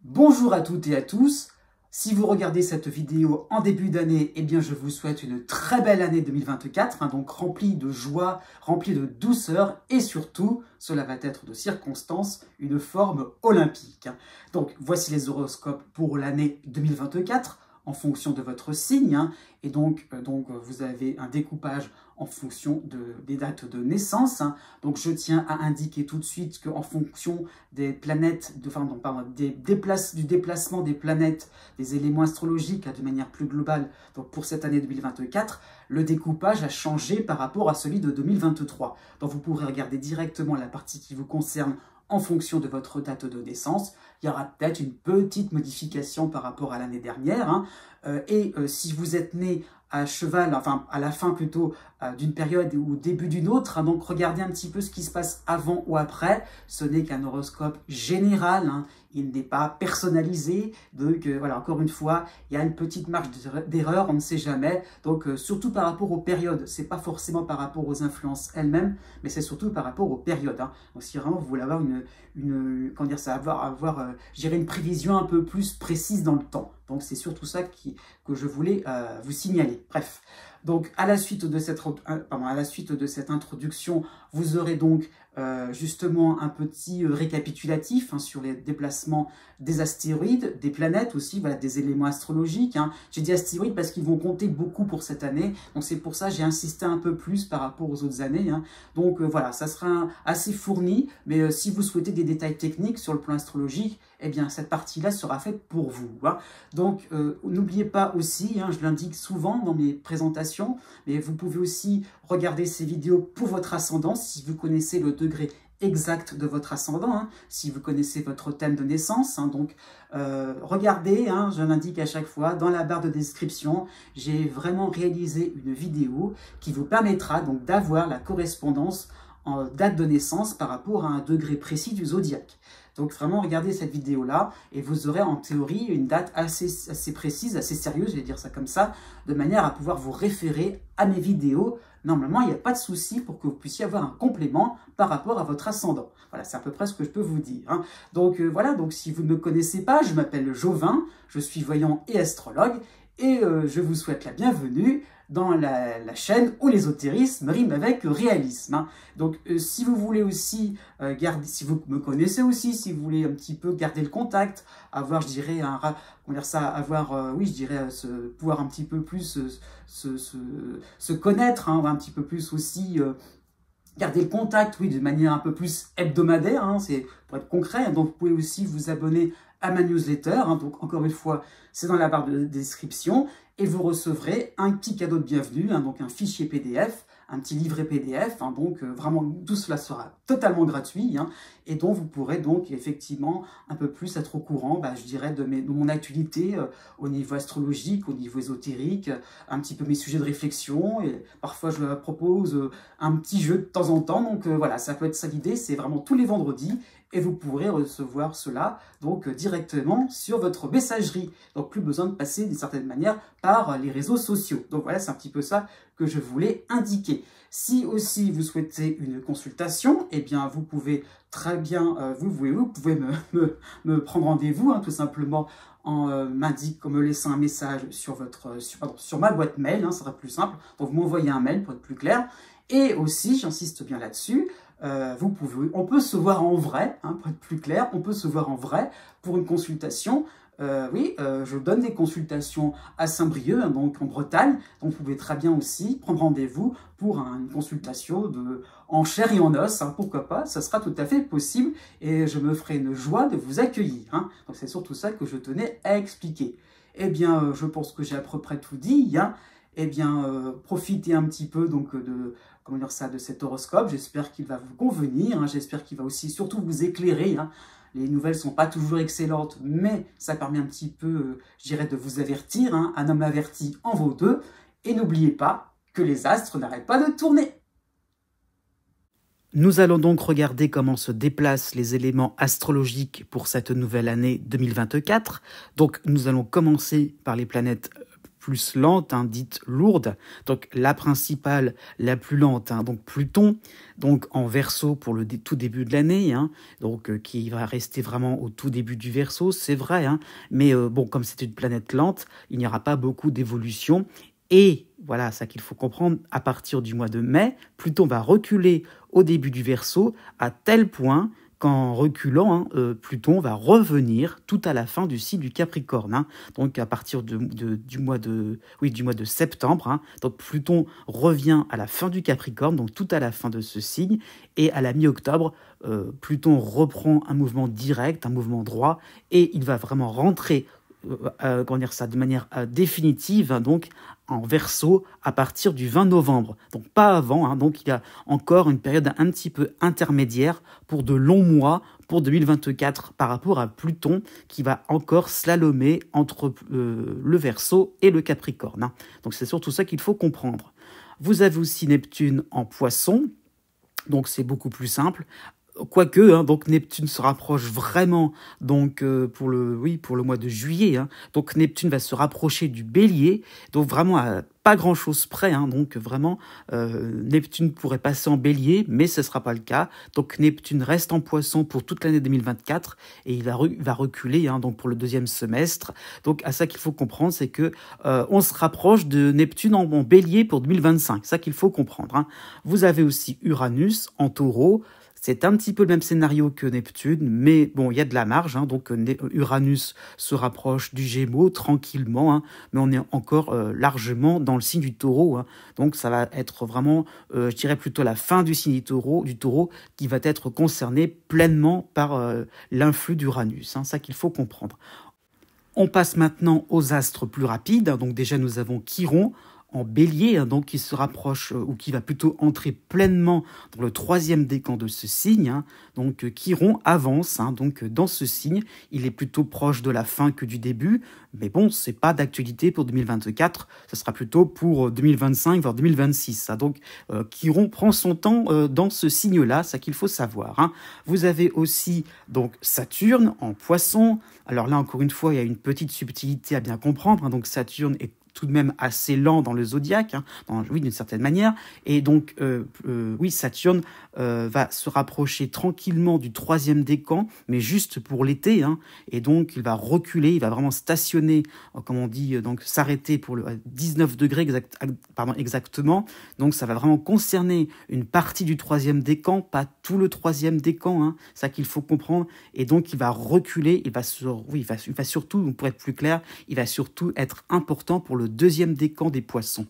Bonjour à toutes et à tous. Si vous regardez cette vidéo en début d'année, eh bien je vous souhaite une très belle année 2024, donc remplie de joie, remplie de douceur et surtout, cela va être de circonstance, une forme olympique. Donc voici les horoscopes pour l'année 2024 en fonction de votre signe et donc vous avez un découpage en fonction des dates de naissance. Donc je tiens à indiquer tout de suite qu'en fonction des planètes, du déplacement des planètes, des éléments astrologiques de manière plus globale, donc pour cette année 2024, le découpage a changé par rapport à celui de 2023. Donc vous pourrez regarder directement la partie qui vous concerne en fonction de votre date de naissance. Il y aura peut-être une petite modification par rapport à l'année dernière. Si vous êtes né à cheval, enfin à la fin plutôt d'une période ou au début d'une autre, donc regardez un petit peu ce qui se passe avant ou après. Ce n'est qu'un horoscope général, il n'est pas personnalisé. Donc voilà, encore une fois, il y a une petite marge d'erreur, on ne sait jamais. Donc surtout par rapport aux périodes, c'est pas forcément par rapport aux influences elles-mêmes, mais c'est surtout par rapport aux périodes. Donc si vraiment vous voulez avoir je dirais une prévision un peu plus précise dans le temps. Donc c'est surtout ça que je voulais vous signaler. Bref, donc à la suite de cette introduction, vous aurez donc justement un petit récapitulatif sur les déplacements des astéroïdes, des planètes aussi, voilà, des éléments astrologiques. J'ai dit astéroïdes parce qu'ils vont compter beaucoup pour cette année, donc c'est pour ça que j'ai insisté un peu plus par rapport aux autres années. Donc voilà, ça sera assez fourni, mais si vous souhaitez des détails techniques sur le plan astrologique, eh bien cette partie-là sera faite pour vous. Donc n'oubliez pas aussi, je l'indique souvent dans mes présentations, mais vous pouvez aussi regarder ces vidéos pour votre ascendant, si vous connaissez le degré exact de votre ascendant, si vous connaissez votre thème de naissance. Donc regardez, je l'indique à chaque fois, dans la barre de description, j'ai vraiment réalisé une vidéo qui vous permettra donc d'avoir la correspondance en date de naissance par rapport à un degré précis du zodiaque. Donc vraiment regardez cette vidéo-là et vous aurez en théorie une date assez précise, assez sérieuse, je vais dire ça comme ça, de manière à pouvoir vous référer à mes vidéos. Normalement, il n'y a pas de souci pour que vous puissiez avoir un complément par rapport à votre ascendant. Voilà, c'est à peu près ce que je peux vous dire. Donc voilà, donc si vous ne me connaissez pas, je m'appelle Jovin, je suis voyant et astrologue et je vous souhaite la bienvenue dans la chaîne où l'ésotérisme rime avec réalisme. Donc si vous voulez aussi si vous me connaissez aussi, si vous voulez un petit peu garder le contact, avoir, je dirais, pouvoir un petit peu plus se connaître, un petit peu plus aussi garder le contact, oui, de manière un peu plus hebdomadaire, c'est pour être concret. Donc vous pouvez aussi vous abonner à ma newsletter, donc encore une fois, c'est dans la barre de description, et vous recevrez un petit cadeau de bienvenue, donc un fichier PDF, un petit livret PDF, donc vraiment tout cela sera totalement gratuit, et dont vous pourrez donc effectivement un peu plus être au courant, je dirais, de mon actualité au niveau astrologique, au niveau ésotérique, un petit peu mes sujets de réflexion, et parfois je propose un petit jeu de temps en temps, donc voilà, ça peut être ça l'idée, c'est vraiment tous les vendredis, et vous pourrez recevoir cela donc directement sur votre messagerie. Donc plus besoin de passer d'une certaine manière par les réseaux sociaux. Donc voilà, c'est un petit peu ça que je voulais indiquer. Si aussi vous souhaitez une consultation, eh bien vous pouvez très bien, vous pouvez me prendre rendez-vous, tout simplement en me laissant un message sur ma boîte mail, ça sera plus simple. Donc vous m'envoyez un mail pour être plus clair. Et aussi, j'insiste bien là-dessus, on peut se voir en vrai, pour être plus clair, on peut se voir en vrai pour une consultation. Je donne des consultations à Saint-Brieuc, donc en Bretagne, donc vous pouvez très bien aussi prendre rendez-vous pour une consultation en chair et en os, pourquoi pas, ça sera tout à fait possible et je me ferai une joie de vous accueillir. Donc c'est surtout ça que je tenais à expliquer. Eh bien, je pense que j'ai à peu près tout dit. Eh bien, profitez un petit peu donc de cet horoscope. J'espère qu'il va vous convenir. J'espère qu'il va aussi surtout vous éclairer. Les nouvelles ne sont pas toujours excellentes, mais ça permet un petit peu, je dirais, de vous avertir. Un homme averti en vaut deux. Et n'oubliez pas que les astres n'arrêtent pas de tourner. Nous allons donc regarder comment se déplacent les éléments astrologiques pour cette nouvelle année 2024. Donc nous allons commencer par les planètes plus lentes, hein, dites lourdes. Donc la principale, la plus lente, hein, donc Pluton, donc en Verseau pour le tout début de l'année, hein, donc qui va rester vraiment au tout début du Verseau, c'est vrai, hein, mais bon, comme c'est une planète lente, il n'y aura pas beaucoup d'évolution. Et voilà, ça qu'il faut comprendre, à partir du mois de mai, Pluton va reculer au début du Verseau à tel point qu'en reculant, hein, Pluton va revenir tout à la fin du signe du Capricorne. Hein. Donc à partir du mois de septembre, hein, donc Pluton revient à la fin du Capricorne, donc tout à la fin de ce signe, et à la mi-octobre, Pluton reprend un mouvement direct, un mouvement droit, et il va vraiment rentrer comment dire ça, de manière définitive, hein, donc en Verseau à partir du 20 novembre. Donc pas avant, hein, donc il y a encore une période un petit peu intermédiaire pour de longs mois pour 2024 par rapport à Pluton qui va encore slalomer entre le Verseau et le Capricorne. Hein. Donc c'est surtout ça qu'il faut comprendre. Vous avez aussi Neptune en Poisson, donc c'est beaucoup plus simple. Quoique, hein, donc Neptune se rapproche vraiment donc pour le mois de juillet. Hein, donc Neptune va se rapprocher du Bélier, donc vraiment à pas grand chose près. Hein, donc vraiment Neptune pourrait passer en Bélier, mais ce ne sera pas le cas. Donc Neptune reste en Poisson pour toute l'année 2024 et il va reculer hein, donc pour le deuxième semestre. Donc à ça qu'il faut comprendre, c'est que on se rapproche de Neptune en Bélier pour 2025. C'est ça qu'il faut comprendre. Hein. Vous avez aussi Uranus en Taureau. C'est un petit peu le même scénario que Neptune, mais bon, il y a de la marge, hein, donc Uranus se rapproche du Gémeaux tranquillement, hein, mais on est encore largement dans le signe du Taureau, hein, donc ça va être vraiment, je dirais plutôt la fin du signe du Taureau qui va être concerné pleinement par l'influx d'Uranus, hein, ça qu'il faut comprendre. On passe maintenant aux astres plus rapides, hein, donc déjà nous avons Chiron, en Bélier, hein, donc qui se rapproche ou qui va plutôt entrer pleinement dans le troisième décan de ce signe. Hein. Donc Chiron avance, hein, donc dans ce signe, il est plutôt proche de la fin que du début, mais bon, c'est pas d'actualité pour 2024, ce sera plutôt pour 2025 voire 2026. Hein. Donc Chiron prend son temps dans ce signe-là, ça qu'il faut savoir. Hein. Vous avez aussi donc Saturne en Poisson. Alors là encore une fois, il y a une petite subtilité à bien comprendre. Hein. Donc Saturne est tout de même assez lent dans le zodiaque, hein, oui, d'une certaine manière. Et donc, oui, Saturne va se rapprocher tranquillement du troisième décan, mais juste pour l'été. Hein, et donc, il va reculer, il va vraiment stationner, comme on dit, donc s'arrêter pour le 19 degrés exactement. Donc, ça va vraiment concerner une partie du troisième décan, pas tout le troisième décan. Hein, c'est ça qu'il faut comprendre. Et donc, il va reculer, il va surtout, pour être plus clair, il va surtout être important pour le deuxième décan des Poissons.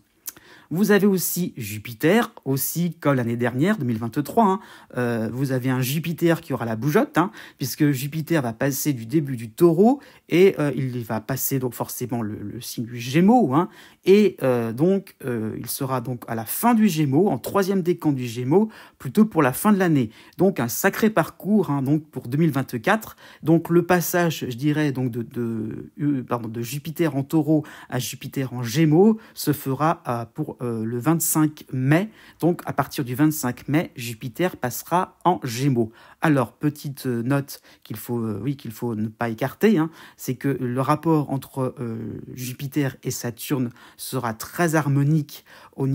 Vous avez aussi Jupiter, aussi comme l'année dernière, 2023. Hein, vous avez un Jupiter qui aura la bougeotte, hein, puisque Jupiter va passer du début du Taureau et il va passer donc forcément le signe du Gémeaux. Hein, et donc, il sera donc à la fin du Gémeaux, en troisième décan du Gémeaux, plutôt pour la fin de l'année. Donc, un sacré parcours hein, donc pour 2024. Donc, le passage, je dirais, donc de Jupiter en Taureau à Jupiter en Gémeaux se fera pour le 25 mai. Donc, à partir du 25 mai, Jupiter passera en Gémeaux. Alors, petite note qu'il faut ne pas écarter, hein, c'est que le rapport entre Jupiter et Saturne sera très harmonique au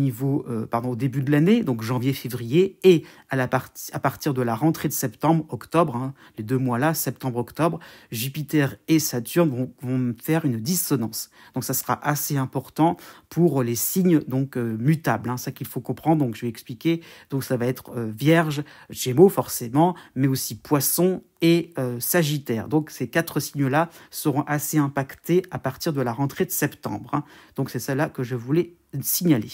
début de l'année, donc janvier-février, et à partir de la rentrée de septembre-octobre, hein, les 2 mois-là, septembre-octobre, Jupiter et Saturne vont faire une dissonance. Donc, ça sera assez important pour les signes donc mutables, hein, ça qu'il faut comprendre. Donc, je vais expliquer. Donc, ça va être Vierge, Gémeaux forcément, mais aussi Poisson et Sagittaire. Donc, ces 4 signes-là seront assez impactés à partir de la rentrée de septembre. Hein. Donc, c'est ça là que je voulais signaler.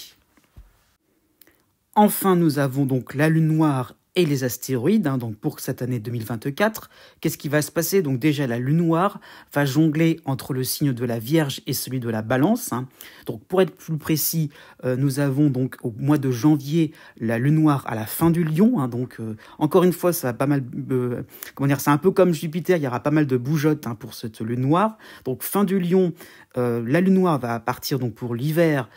Enfin, nous avons donc la Lune noire et les astéroïdes, hein, donc pour cette année 2024. Qu'est-ce qui va se passer? Donc déjà, la Lune noire va jongler entre le signe de la Vierge et celui de la Balance. Hein. Donc pour être plus précis, nous avons donc au mois de janvier la Lune noire à la fin du Lion. Hein, donc encore une fois, ça va pas mal, c'est un peu comme Jupiter, il y aura pas mal de bougeottes hein, pour cette Lune noire. Donc fin du Lion, la Lune noire va partir donc pour l'hiver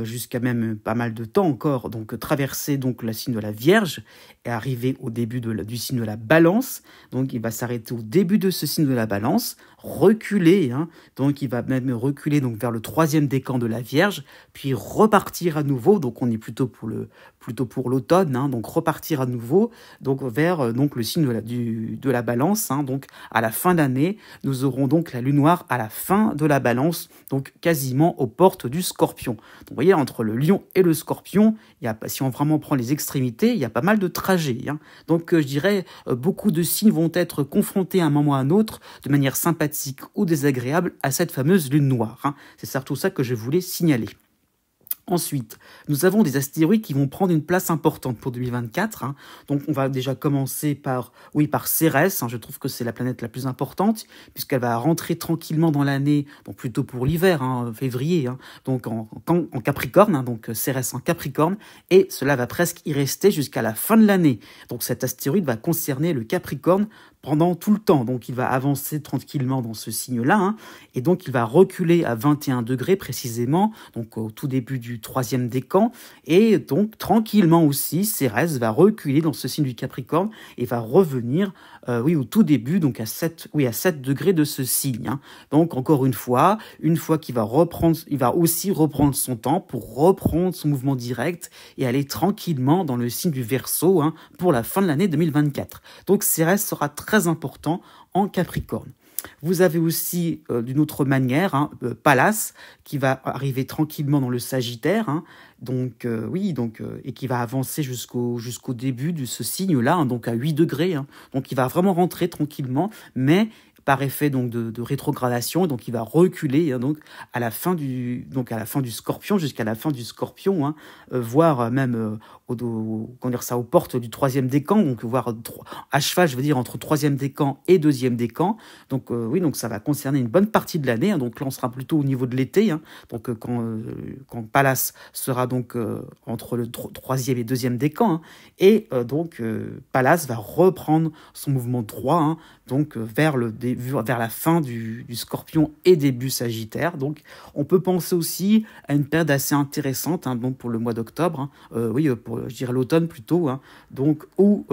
jusqu'à même pas mal de temps encore, donc traverser donc le signe de la Vierge et arriver au début du signe de la Balance. Donc il va s'arrêter au début de ce signe de la Balance, reculer, hein, donc il va même reculer donc vers le troisième décan de la Vierge, puis repartir à nouveau, donc on est plutôt pour l'automne, hein, donc repartir à nouveau donc vers donc le signe de la Balance, hein, donc à la fin de l'année, nous aurons donc la lune noire à la fin de la Balance, donc quasiment aux portes du Scorpion. Donc vous voyez, entre le Lion et le Scorpion, si on vraiment prend les extrémités, il y a pas mal de trajets, hein. Donc je dirais, beaucoup de signes vont être confrontés à un moment ou à un autre, de manière sympathique ou désagréable, à cette fameuse lune noire, hein. C'est surtout ça que je voulais signaler. Ensuite, nous avons des astéroïdes qui vont prendre une place importante pour 2024, hein. Donc, on va déjà commencer par Cérès, hein. Je trouve que c'est la planète la plus importante, puisqu'elle va rentrer tranquillement dans l'année, donc plutôt pour l'hiver, hein, février, hein, donc en Capricorne, hein, donc Cérès en Capricorne, et cela va presque y rester jusqu'à la fin de l'année. Donc, cet astéroïde va concerner le Capricorne pendant tout le temps. Donc, il va avancer tranquillement dans ce signe-là, hein, et donc il va reculer à 21 degrés précisément, donc au tout début du troisième décan, et donc tranquillement aussi, Cérès va reculer dans ce signe du Capricorne et va revenir, au tout début, donc à 7 degrés de ce signe, hein. Donc encore une fois qu'il va reprendre, il va aussi reprendre son temps pour reprendre son mouvement direct et aller tranquillement dans le signe du Verseau, hein, pour la fin de l'année 2024. Donc Cérès sera très important en Capricorne. Vous avez aussi, d'une autre manière, hein, Pallas, qui va arriver tranquillement dans le Sagittaire, hein, et qui va avancer jusqu'au début de ce signe-là, hein, donc à 8 degrés. Hein. Donc il va vraiment rentrer tranquillement, mais par effet donc de rétrogradation, donc il va reculer, hein, donc à la fin du Scorpion, jusqu'à la fin du Scorpion, hein, voire même aux portes du troisième décan, donc voire à cheval, je veux dire entre troisième décan et deuxième décan. Donc donc ça va concerner une bonne partie de l'année, hein, donc là on sera plutôt au niveau de l'été, hein, donc quand Pallas sera donc entre le troisième et deuxième décan, hein, et Pallas va reprendre son mouvement droit, hein, donc vers la fin du Scorpion et début Sagittaire. Donc on peut penser aussi à une période assez intéressante, hein, donc pour le mois d'octobre, hein, pour je dirais l'automne plutôt, hein, donc où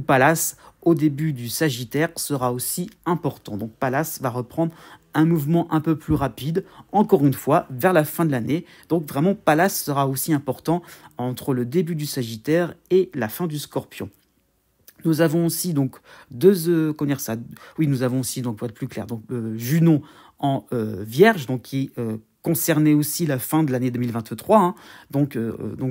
Pallas au début du Sagittaire sera aussi important. Donc Pallas va reprendre un mouvement un peu plus rapide, encore une fois, vers la fin de l'année. Donc vraiment, Pallas sera aussi important entre le début du Sagittaire et la fin du Scorpion. Nous avons aussi donc nous avons aussi, donc pour être plus clair, donc Junon en Vierge, donc qui concernait aussi la fin de l'année 2023, hein. Donc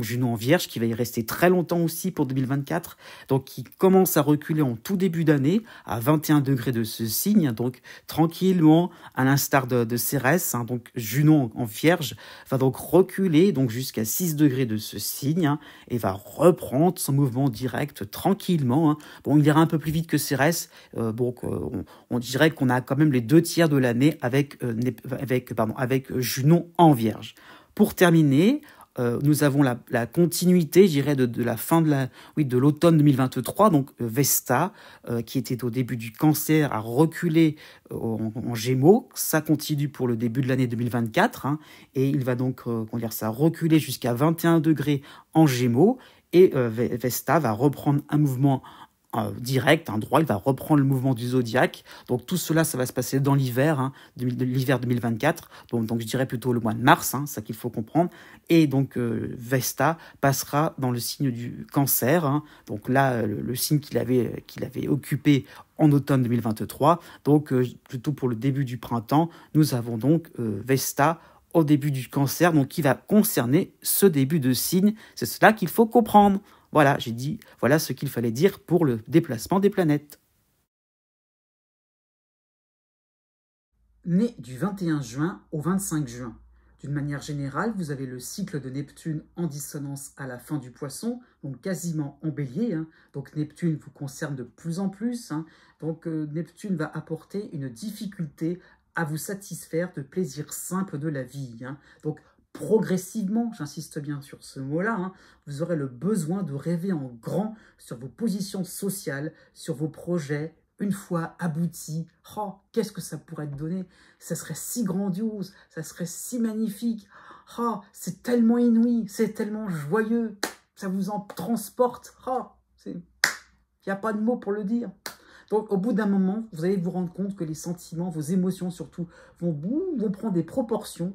Junon en Vierge qui va y rester très longtemps aussi pour 2024, donc qui commence à reculer en tout début d'année à 21 degrés de ce signe, donc tranquillement à l'instar de Cérès, hein. Donc Junon en Vierge va donc reculer donc jusqu'à 6 degrés de ce signe, hein, et va reprendre son mouvement direct tranquillement, hein. Bon, il ira un peu plus vite que Cérès, on dirait qu'on a quand même les 2 tiers de l'année avec Junon en Vierge. Pour terminer, nous avons la continuité, je dirais, de la fin de l'automne 2023, donc Vesta, qui était au début du Cancer, a reculé en Gémeaux. Ça continue pour le début de l'année 2024, hein, et il va donc reculer jusqu'à 21 degrés en Gémeaux, et Vesta va reprendre un mouvement direct, un droit, il va reprendre le mouvement du zodiaque. Donc tout cela, ça va se passer dans l'hiver, hein, l'hiver 2024, donc je dirais plutôt le mois de mars, hein, c'est ça qu'il faut comprendre. Et donc Vesta passera dans le signe du Cancer, hein, donc là le signe qu'il avait occupé en automne 2023. Donc plutôt pour le début du printemps, nous avons donc Vesta au début du Cancer, donc qui va concerner ce début de signe. C'est cela qu'il faut comprendre. Voilà, j'ai dit, voilà ce qu'il fallait dire pour le déplacement des planètes. Né du 21 juin au 25 juin. D'une manière générale, vous avez le cycle de Neptune en dissonance à la fin du Poisson, donc quasiment en Bélier, hein. Donc Neptune vous concerne de plus en plus, hein. Donc Neptune va apporter une difficulté à vous satisfaire de plaisirs simples de la vie, hein. Donc progressivement, j'insiste bien sur ce mot-là, hein, vous aurez le besoin de rêver en grand sur vos positions sociales, sur vos projets, une fois aboutis. Oh, qu'est-ce que ça pourrait te donner? Ça serait si grandiose, ça serait si magnifique. Oh, c'est tellement inouï, c'est tellement joyeux, ça vous en transporte. Oh, il n'y a pas de mots pour le dire. Donc, au bout d'un moment, vous allez vous rendre compte que les sentiments, vos émotions surtout, vont prendre des proportions.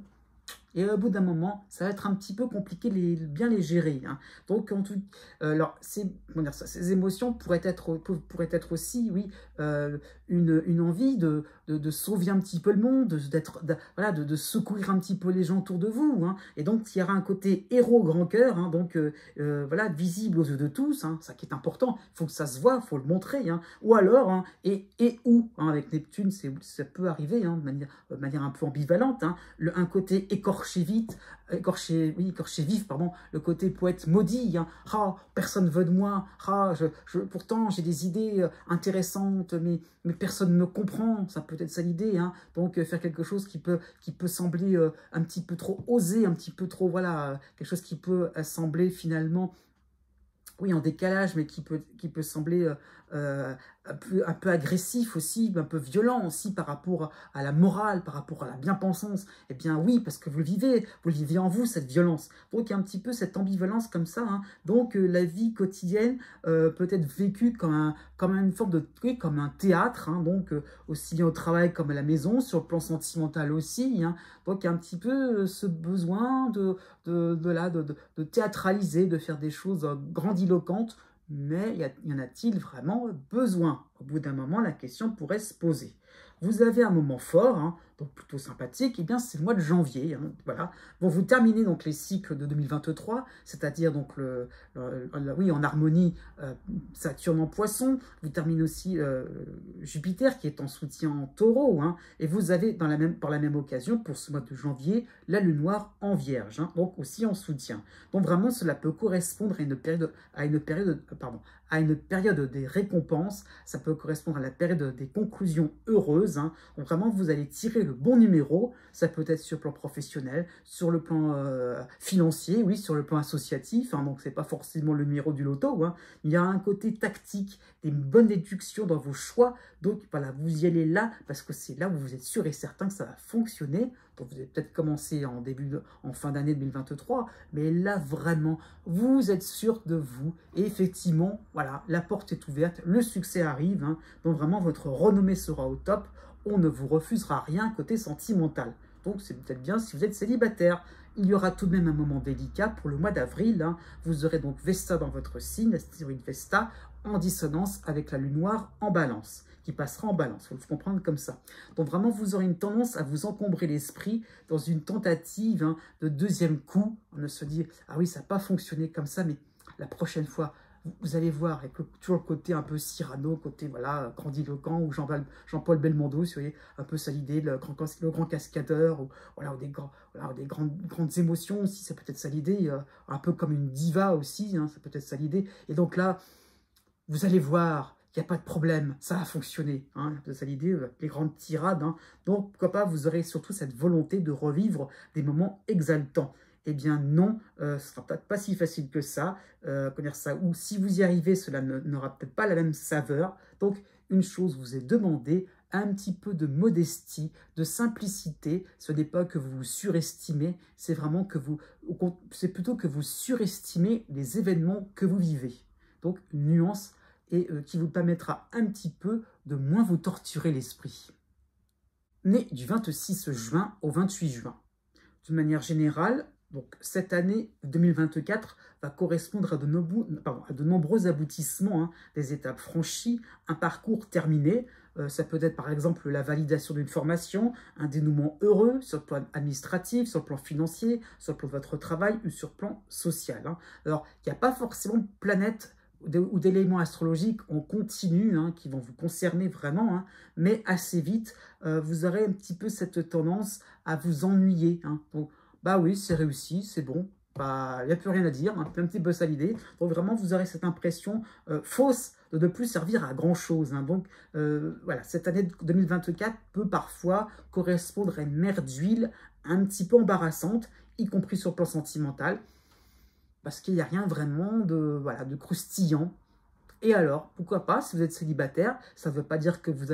Et au bout d'un moment, ça va être un petit peu compliqué de bien les gérer. Hein. Donc, alors, ces émotions pourraient être aussi, oui, une envie de sauver un petit peu le monde, voilà, de secourir un petit peu les gens autour de vous. Hein. Et donc, il y aura un côté héros grand cœur, hein, donc voilà, visible aux yeux de tous, hein, ça qui est important. Il faut que ça se voit, il faut le montrer. Hein. Ou alors, hein, et où, hein, avec Neptune, ça peut arriver hein, de manière un peu ambivalente, hein, un côté écorché vif, pardon, le côté poète maudit, hein. Ah, personne veut de moi, ah, pourtant j'ai des idées intéressantes, mais personne ne me comprend, ça peut être ça l'idée, hein. Donc faire quelque chose qui peut sembler un petit peu trop osé, un petit peu trop, voilà, quelque chose qui peut sembler finalement, oui, en décalage, mais qui peut sembler un peu agressif aussi, un peu violent aussi par rapport à la morale, par rapport à la bien-pensance. Eh bien oui, parce que vous le vivez en vous, cette violence. Donc il y a un petit peu cette ambivalence comme ça. Hein. Donc la vie quotidienne peut être vécue comme une forme de truc, comme un théâtre, hein. Donc aussi bien au travail comme à la maison, sur le plan sentimental aussi. Hein. Donc il y a un petit peu ce besoin de théâtraliser, de faire des choses grandiloquentes, mais y en a-t-il vraiment besoin? Au bout d'un moment, la question pourrait se poser. Vous avez un moment fort, hein, donc plutôt sympathique, et bien c'est le mois de janvier. Hein, voilà. Bon, vous terminez donc les cycles de 2023, c'est-à-dire donc oui, en harmonie Saturne en Poisson. Vous terminez aussi Jupiter qui est en soutien en Taureau, hein, et vous avez par la même occasion pour ce mois de janvier la Lune noire en Vierge, hein, donc aussi en soutien. Donc vraiment, cela peut correspondre à une période des récompenses. Ça peut correspondre à la période des conclusions heureuses. Hein. Donc vraiment, vous allez tirer le bon numéro. Ça peut être sur le plan professionnel, sur le plan financier, oui, sur le plan associatif. Hein. Donc, c'est pas forcément le numéro du loto. Hein. Il y a un côté tactique, des bonnes déductions dans vos choix. Donc, voilà, vous y allez là parce que c'est là où vous êtes sûr et certain que ça va fonctionner. Donc, vous avez peut-être commencé en fin d'année 2023, mais là, vraiment, vous êtes sûr de vous. Et effectivement, voilà, la porte est ouverte, le succès arrive. Hein. Donc, vraiment, votre renommée sera au top. On ne vous refusera rien côté sentimental. Donc, c'est peut-être bien si vous êtes célibataire. Il y aura tout de même un moment délicat pour le mois d'avril. Hein. Vous aurez donc Vesta dans votre signe, l'astéroïde Vesta, en dissonance avec la Lune noire en balance, qui passera en balance, il faut le comprendre comme ça. Donc vraiment, vous aurez une tendance à vous encombrer l'esprit dans une tentative hein, de deuxième coup. On se dit, ah oui, ça n'a pas fonctionné comme ça, mais la prochaine fois, vous allez voir, avec toujours le côté un peu Cyrano, côté voilà, grandiloquent, ou Jean-Paul Belmondo, vous voyez, un peu ça l'idée, le grand cascadeur, ou des grandes émotions aussi, ça peut être ça l'idée, un peu comme une diva aussi, hein, ça peut être ça l'idée. Et donc là, vous allez voir, il n'y a pas de problème, ça a fonctionné. Hein, c'est ça l'idée, les grandes tirades. Hein. Donc, pourquoi pas, vous aurez surtout cette volonté de revivre des moments exaltants. Eh bien non, ce ne sera peut-être pas si facile que ça, ou si vous y arrivez, cela n'aura peut-être pas la même saveur. Donc, une chose vous est demandée, un petit peu de modestie, de simplicité. Ce n'est pas que vous vous surestimez, c'est vraiment c'est plutôt que vous surestimez les événements que vous vivez. Donc, une nuance et qui vous permettra un petit peu de moins vous torturer l'esprit. Né du 26 juin au 28 juin. D'une manière générale, donc cette année 2024 va correspondre à de nombreux aboutissements, hein, des étapes franchies, un parcours terminé. Ça peut être par exemple la validation d'une formation, un dénouement heureux sur le plan administratif, sur le plan financier, sur le plan de votre travail ou sur le plan social. Hein. Alors, il n'y a pas forcément de planète ou d'éléments astrologiques en continu hein, qui vont vous concerner vraiment, hein, mais assez vite, vous aurez un petit peu cette tendance à vous ennuyer. Hein. Donc, bah oui, c'est réussi, c'est bon, bah, il n'y a plus rien à dire, hein, un petit peu ça l'idée. Donc vraiment, vous aurez cette impression fausse de ne plus servir à grand-chose. Hein. Donc voilà, cette année 2024 peut parfois correspondre à une mer d'huile un petit peu embarrassante, y compris sur le plan sentimental, parce qu'il n'y a rien vraiment de croustillant. Et alors, pourquoi pas, si vous êtes célibataire, ça ne veut pas dire que vous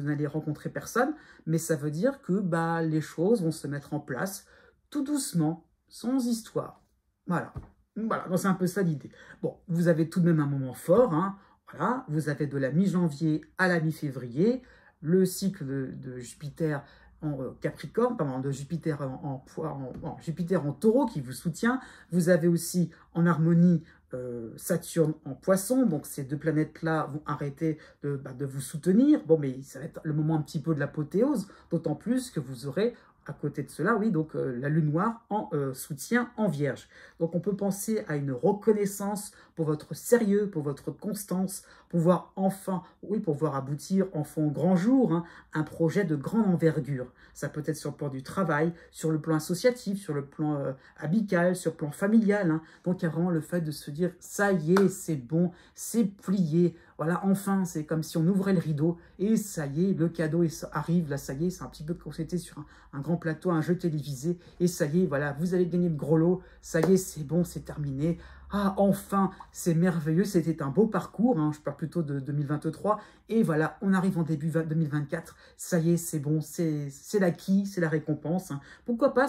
n'allez rencontrer personne, mais ça veut dire que bah, les choses vont se mettre en place tout doucement, sans histoire. Voilà, donc c'est un peu ça l'idée. Bon, vous avez tout de même un moment fort, hein, Voilà, vous avez de la mi-janvier à la mi-février, le cycle de Jupiter en Capricorne, pardon, de Jupiter Jupiter en Taureau qui vous soutient. Vous avez aussi en harmonie Saturne en Poisson, donc ces deux planètes-là vont arrêter de vous soutenir. Bon, mais ça va être le moment un petit peu de l'apothéose, d'autant plus que vous aurez à côté de cela, oui, donc la lune noire en soutien en Vierge. Donc on peut penser à une reconnaissance pour votre sérieux, pour votre constance, pouvoir enfin, oui, pouvoir aboutir enfin au grand jour, hein, un projet de grande envergure. Ça peut être sur le plan du travail, sur le plan associatif, sur le plan amical, sur le plan familial. Hein. Donc il y a vraiment le fait de se dire, ça y est, c'est bon, c'est plié. Voilà, enfin, c'est comme si on ouvrait le rideau et ça y est, le cadeau arrive. Là, ça y est, c'est un petit peu comme si c'était sur un grand plateau, un jeu télévisé. Et ça y est, voilà, vous allez gagner le gros lot. Ça y est, c'est bon, c'est terminé. Ah, enfin, c'est merveilleux. C'était un beau parcours. Hein, je parle plutôt de 2023. Et voilà, on arrive en début 2024. Ça y est, c'est bon, c'est l'acquis, c'est la récompense. Hein. Pourquoi pas,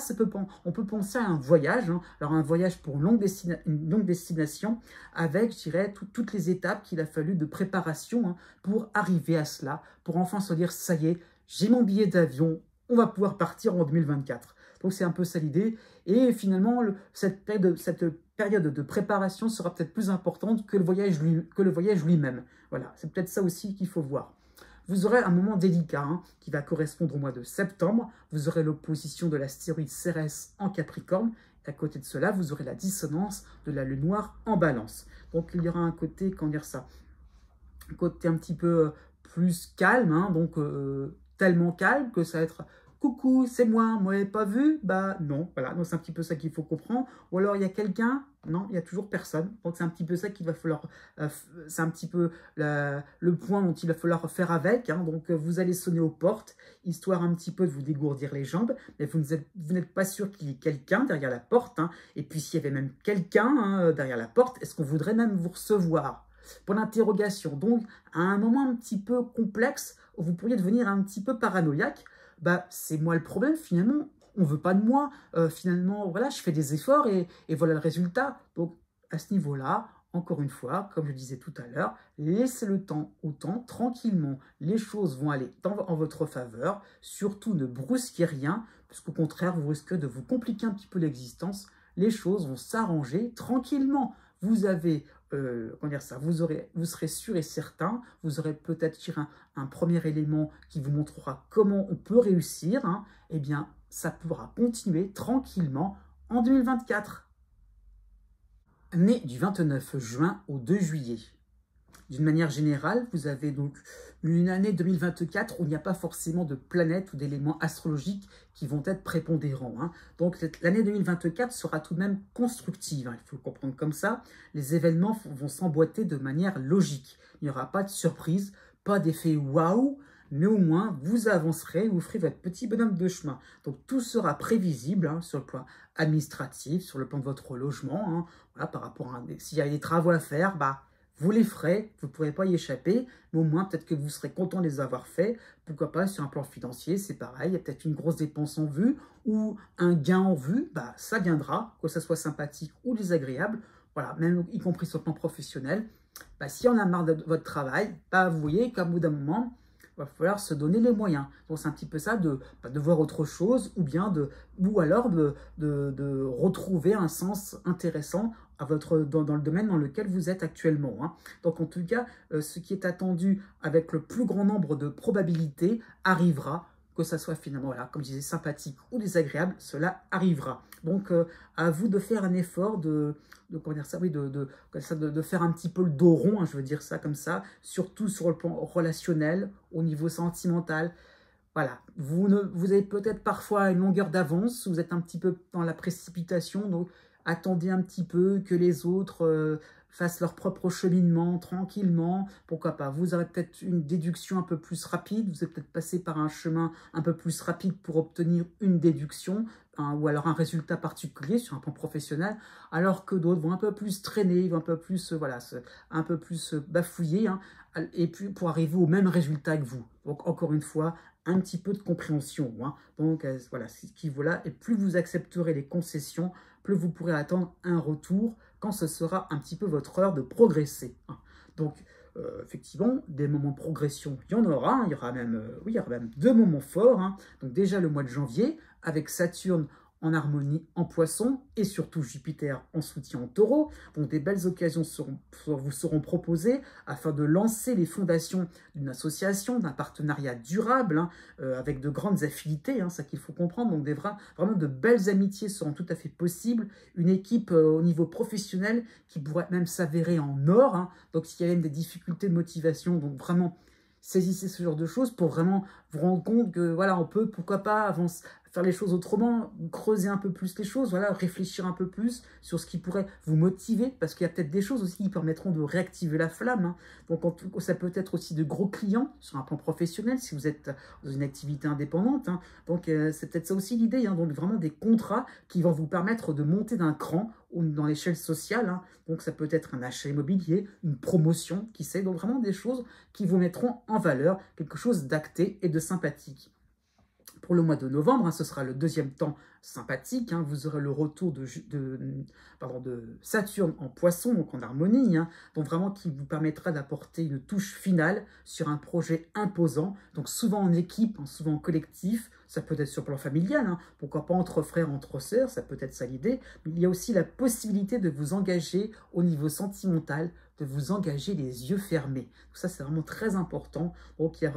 on peut penser à un voyage. Hein. Alors, un voyage pour une longue destination avec, je dirais, toutes les étapes qu'il a fallu de préparation hein, pour arriver à cela, pour enfin se dire, ça y est, j'ai mon billet d'avion, on va pouvoir partir en 2024. Donc c'est un peu ça l'idée. Et finalement, cette période de préparation sera peut-être plus importante que le voyage lui-même. Voilà, c'est peut-être ça aussi qu'il faut voir. Vous aurez un moment délicat hein, qui va correspondre au mois de septembre. Vous aurez l'opposition de l'astéroïde Cérès en Capricorne. Et à côté de cela, vous aurez la dissonance de la lune noire en Balance. Donc il y aura un côté, comment dire ça, un côté un petit peu plus calme, hein, donc tellement calme que ça va être coucou, c'est moi m'avez pas vu? Bah non, voilà, donc c'est un petit peu ça qu'il faut comprendre. Ou alors il y a quelqu'un? Non, il n'y a toujours personne. Donc c'est un petit peu ça qu'il va falloir, c'est un petit peu le point dont il va falloir faire avec. Hein. Donc vous allez sonner aux portes, histoire un petit peu de vous dégourdir les jambes, mais vous n'êtes pas sûr qu'il y ait quelqu'un derrière la porte. Hein. Et puis s'il y avait même quelqu'un hein, derrière la porte, est-ce qu'on voudrait même vous recevoir? Pour l'interrogation. Donc, à un moment un petit peu complexe, où vous pourriez devenir un petit peu paranoïaque, bah, c'est moi le problème, finalement, on ne veut pas de moi, finalement, voilà, je fais des efforts et voilà le résultat. Donc, à ce niveau-là, encore une fois, comme je disais tout à l'heure, laissez le temps au temps, tranquillement, les choses vont aller en votre faveur, surtout ne brusquez rien, parce qu'au contraire, vous risquez de vous compliquer un petit peu l'existence, les choses vont s'arranger tranquillement. Vous avez comment dire ça, vous serez sûr et certain, vous aurez peut-être un premier élément qui vous montrera comment on peut réussir, hein, eh bien, ça pourra continuer tranquillement en 2024. Né du 29 juin au 2 juillet. D'une manière générale, vous avez donc une année 2024 où il n'y a pas forcément de planètes ou d'éléments astrologiques qui vont être prépondérants. Hein. Donc l'année 2024 sera tout de même constructive, hein, il faut le comprendre comme ça. Les événements vont s'emboîter de manière logique. Il n'y aura pas de surprise, pas d'effet waouh, mais au moins vous avancerez, vous ferez votre petit bonhomme de chemin. Donc tout sera prévisible hein, sur le plan administratif, sur le plan de votre logement. Hein. Voilà, par rapport à s'il y a des travaux à faire, bah, vous les ferez, vous ne pourrez pas y échapper, mais au moins peut-être que vous serez content de les avoir faits. Pourquoi pas sur un plan financier, c'est pareil, il y a peut-être une grosse dépense en vue ou un gain en vue, bah, ça viendra, que ça soit sympathique ou désagréable, voilà, même y compris sur le plan professionnel. Bah, si on a marre de votre travail, bah, vous voyez qu'à bout d'un moment, il va falloir se donner les moyens. Donc c'est un petit peu ça de voir autre chose ou alors de retrouver un sens intéressant dans le domaine dans lequel vous êtes actuellement. Hein. Donc en tout cas, ce qui est attendu avec le plus grand nombre de probabilités arrivera, que ça soit finalement, voilà, comme je disais, sympathique ou désagréable, cela arrivera. Donc à vous de faire un effort comment dire ça, oui, de faire un petit peu le dos rond, hein, je veux dire ça comme ça, surtout sur le plan relationnel, au niveau sentimental. Voilà, vous avez peut-être parfois une longueur d'avance, vous êtes un petit peu dans la précipitation, donc attendez un petit peu que les autres fassent leur propre cheminement tranquillement. Pourquoi pas, vous aurez peut-être une déduction un peu plus rapide, vous êtes peut-être passé par un chemin un peu plus rapide pour obtenir une déduction, hein, ou alors un résultat particulier sur un plan professionnel, alors que d'autres vont un peu plus traîner, vont un peu plus, voilà, un peu plus bafouiller, hein, et puis pour arriver au même résultat que vous. Donc encore une fois, un petit peu de compréhension. Hein. Donc voilà, ce qui vaut là, et plus vous accepterez les concessions, plus vous pourrez attendre un retour quand ce sera un petit peu votre heure de progresser. Hein. Donc effectivement, des moments de progression, il y en aura, hein, il y aura même, oui, il y aura même 2 moments forts, hein. Donc déjà le mois de janvier, avec Saturne en harmonie en poisson, et surtout Jupiter en soutien en taureau. Donc des belles occasions vous seront proposées afin de lancer les fondations d'une association, d'un partenariat durable, hein, avec de grandes affinités, hein, ça qu'il faut comprendre. Donc vraiment de belles amitiés seront tout à fait possibles, une équipe au niveau professionnel qui pourrait même s'avérer en or, hein. Donc s'il y a même des difficultés de motivation, donc vraiment saisissez ce genre de choses pour vraiment vous rendre compte que voilà, on peut, pourquoi pas, faire les choses autrement, creuser un peu plus les choses, voilà, réfléchir un peu plus sur ce qui pourrait vous motiver, parce qu'il y a peut-être des choses aussi qui permettront de réactiver la flamme, hein. Donc ça peut être aussi de gros clients sur un plan professionnel, si vous êtes dans une activité indépendante, hein. Donc c'est peut-être ça aussi l'idée, hein. Donc vraiment des contrats qui vont vous permettre de monter d'un cran dans l'échelle sociale, hein. Donc ça peut être un achat immobilier, une promotion, qui sait, donc vraiment des choses qui vous mettront en valeur, quelque chose d'acté et de sympathique. Pour le mois de novembre, hein, ce sera le deuxième temps sympathique, hein, vous aurez le retour de Saturne en poisson, donc en harmonie, hein, donc vraiment qui vous permettra d'apporter une touche finale sur un projet imposant, donc souvent en équipe, hein, souvent en collectif, ça peut être sur le plan familial, hein, pourquoi pas entre frères, entre sœurs, ça peut être ça l'idée, mais il y a aussi la possibilité de vous engager au niveau sentimental, de vous engager les yeux fermés. Donc ça, c'est vraiment très important. Donc il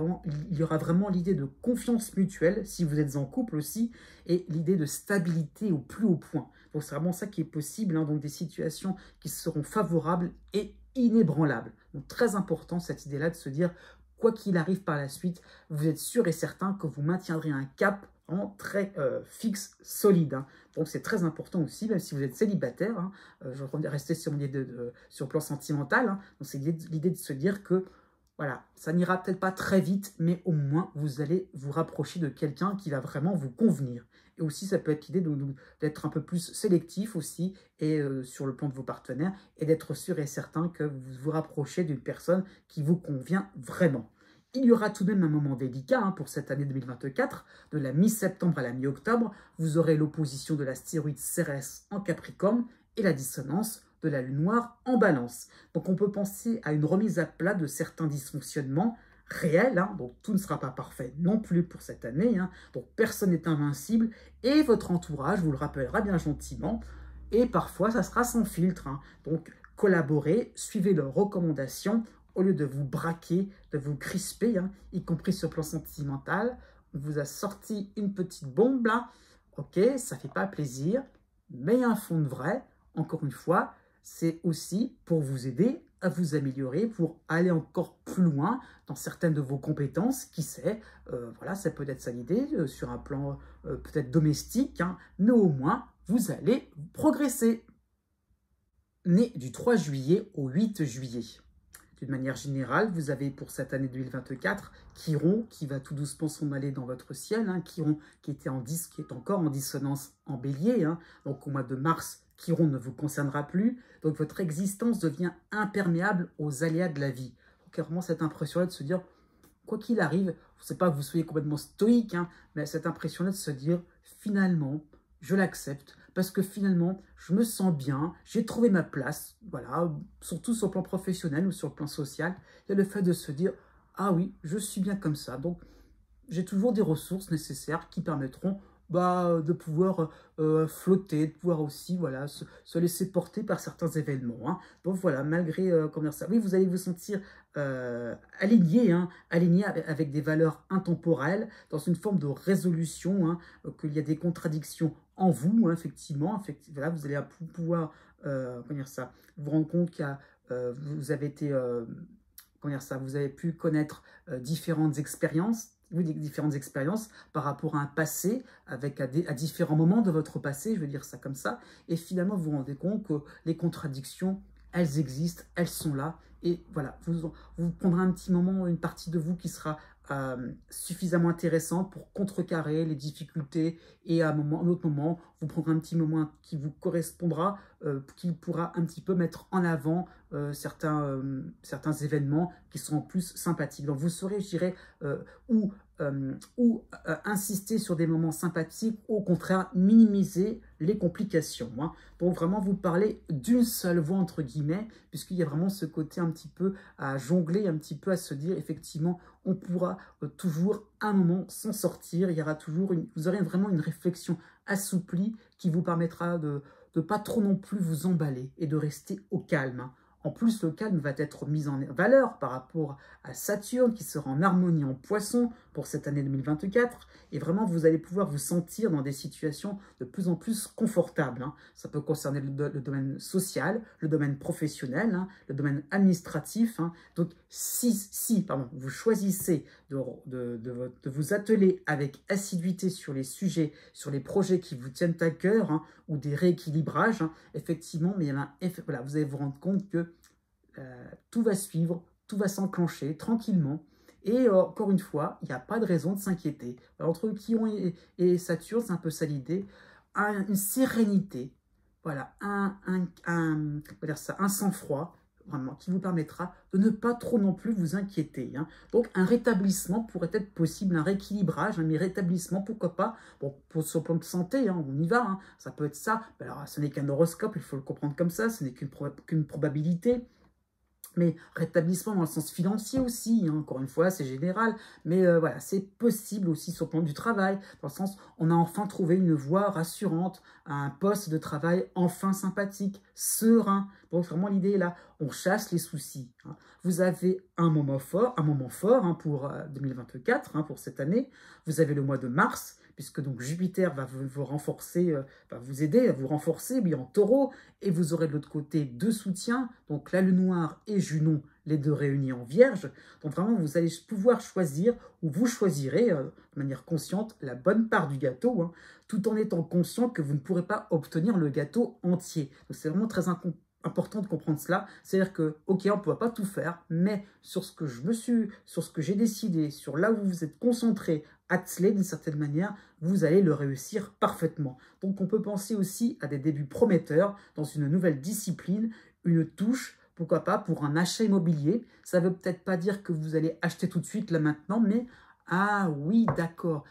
y aura vraiment l'idée de confiance mutuelle, si vous êtes en couple aussi, et l'idée de stabilité au plus haut point. Donc c'est vraiment ça qui est possible, hein, donc des situations qui seront favorables et inébranlables. Donc très important cette idée-là de se dire, quoi qu'il arrive par la suite, vous êtes sûr et certain que vous maintiendrez un cap vraiment très fixe, solide, hein. Donc c'est très important aussi, même si vous êtes célibataire, hein, je vais rester sur le plan sentimental, hein. Donc c'est l'idée de se dire que voilà, ça n'ira peut-être pas très vite, mais au moins vous allez vous rapprocher de quelqu'un qui va vraiment vous convenir. Et aussi ça peut être l'idée d'être un peu plus sélectif aussi, et sur le plan de vos partenaires, et d'être sûr et certain que vous vous rapprochez d'une personne qui vous convient vraiment. Il y aura tout de même un moment délicat, hein, pour cette année 2024, de la mi-septembre à la mi-octobre. Vous aurez l'opposition de l'astéroïde Cérès en Capricorne et la dissonance de la Lune noire en Balance. Donc on peut penser à une remise à plat de certains dysfonctionnements réels, hein, donc tout ne sera pas parfait non plus pour cette année, hein, donc personne n'est invincible, et votre entourage vous le rappellera bien gentiment, et parfois ça sera sans filtre, hein. Donc collaborez, suivez leurs recommandations, au lieu de vous braquer, de vous crisper, hein, y compris sur le plan sentimental. On vous a sorti une petite bombe là, ok, ça fait pas plaisir, mais il y a un fond de vrai, encore une fois, c'est aussi pour vous aider à vous améliorer, pour aller encore plus loin dans certaines de vos compétences, qui sait, voilà, ça peut être ça l'idée, sur un plan peut-être domestique, hein, mais au moins, vous allez progresser. Né du 3 juillet au 8 juillet. D'une manière générale, vous avez pour cette année 2024 Chiron qui va tout doucement s'en aller dans votre ciel, hein, Chiron qui est encore en dissonance en bélier, hein, donc au mois de mars, Chiron ne vous concernera plus, donc votre existence devient imperméable aux aléas de la vie. Donc vraiment cette impression-là de se dire, quoi qu'il arrive, je ne sais pas que vous soyez complètement stoïque, hein, mais cette impression-là de se dire, finalement, je l'accepte, parce que finalement, je me sens bien, j'ai trouvé ma place, voilà, surtout sur le plan professionnel ou sur le plan social. Il y a le fait de se dire, ah oui, je suis bien comme ça, donc j'ai toujours des ressources nécessaires qui permettront de pouvoir flotter, de pouvoir aussi voilà, se laisser porter par certains événements, hein. Donc voilà, malgré, comment dire ça, oui, vous allez vous sentir aligné, hein, aligné avec des valeurs intemporelles, dans une forme de résolution, hein, qu'il y a des contradictions en vous, hein, effectivement, voilà, vous allez pouvoir comment dire ça, vous rendre compte qu'il y a, vous avez été, comment dire ça, vous avez pu connaître différentes expériences, par rapport à un passé, à différents moments de votre passé, je veux dire ça comme ça, et finalement vous vous rendez compte que les contradictions, elles existent, elles sont là, et voilà, vous prendrez un petit moment, une partie de vous qui sera suffisamment intéressante pour contrecarrer les difficultés, et à un autre moment, vous prendrez un petit moment qui vous correspondra, qui pourra un petit peu mettre en avant certains événements qui seront plus sympathiques. Donc vous saurez, je dirais, ou insister sur des moments sympathiques, ou au contraire minimiser les complications. Hein. Donc vraiment, vous parlez d'une seule voix, entre guillemets, puisqu'il y a vraiment ce côté un petit peu à jongler, un petit peu à se dire, effectivement, on pourra toujours un moment s'en sortir. Il y aura toujours vous aurez vraiment une réflexion assouplie qui vous permettra de ne pas trop non plus vous emballer et de rester au calme. Hein. En plus, le calme va être mis en valeur par rapport à Saturne qui sera en harmonie en Poisson pour cette année 2024. Et vraiment, vous allez pouvoir vous sentir dans des situations de plus en plus confortables. Hein. Ça peut concerner le domaine social, le domaine professionnel, hein, le domaine administratif. Hein. Donc, si vous choisissez de vous atteler avec assiduité sur les sujets, sur les projets qui vous tiennent à cœur, hein, ou des rééquilibrages, hein, effectivement, mais voilà, vous allez vous rendre compte que tout va suivre, tout va s'enclencher tranquillement. Et encore une fois, il n'y a pas de raison de s'inquiéter. Entre Chiron et Saturne, c'est un peu ça l'idée, une sérénité, voilà, un sang-froid, vraiment, qui vous permettra de ne pas trop non plus vous inquiéter. Hein. Donc, un rétablissement pourrait être possible, un rééquilibrage, mais rétablissement, pourquoi pas, bon, sur le plan de santé, hein, on y va, hein, ça peut être ça. Alors, ce n'est qu'un horoscope, il faut le comprendre comme ça, ce n'est qu'une probabilité. Mais rétablissement dans le sens financier aussi, hein, encore une fois, c'est général. Mais voilà, c'est possible aussi sur le plan du travail, dans le sens on a enfin trouvé une voie rassurante, un poste de travail enfin sympathique, serein. Donc vraiment l'idée est là, on chasse les soucis. Hein. Vous avez un moment fort hein, pour 2024, hein, pour cette année. Vous avez le mois de mars, puisque donc Jupiter va vous renforcer, va vous aider à vous renforcer, oui, en taureau, et vous aurez de l'autre côté deux soutiens, donc la lune noire et Junon, les deux réunis en vierge. Donc vraiment, vous allez pouvoir choisir, ou vous choisirez de manière consciente, la bonne part du gâteau, hein, tout en étant conscient que vous ne pourrez pas obtenir le gâteau entier. Donc c'est vraiment très important de comprendre cela, c'est-à-dire que, ok, on ne peut pas tout faire, mais sur ce que j'ai décidé, sur là où vous vous êtes concentré, attelé d'une certaine manière, vous allez le réussir parfaitement. Donc on peut penser aussi à des débuts prometteurs dans une nouvelle discipline, une touche, pourquoi pas, pour un achat immobilier. Ça ne veut peut-être pas dire que vous allez acheter tout de suite, là maintenant, mais ah oui, d'accord.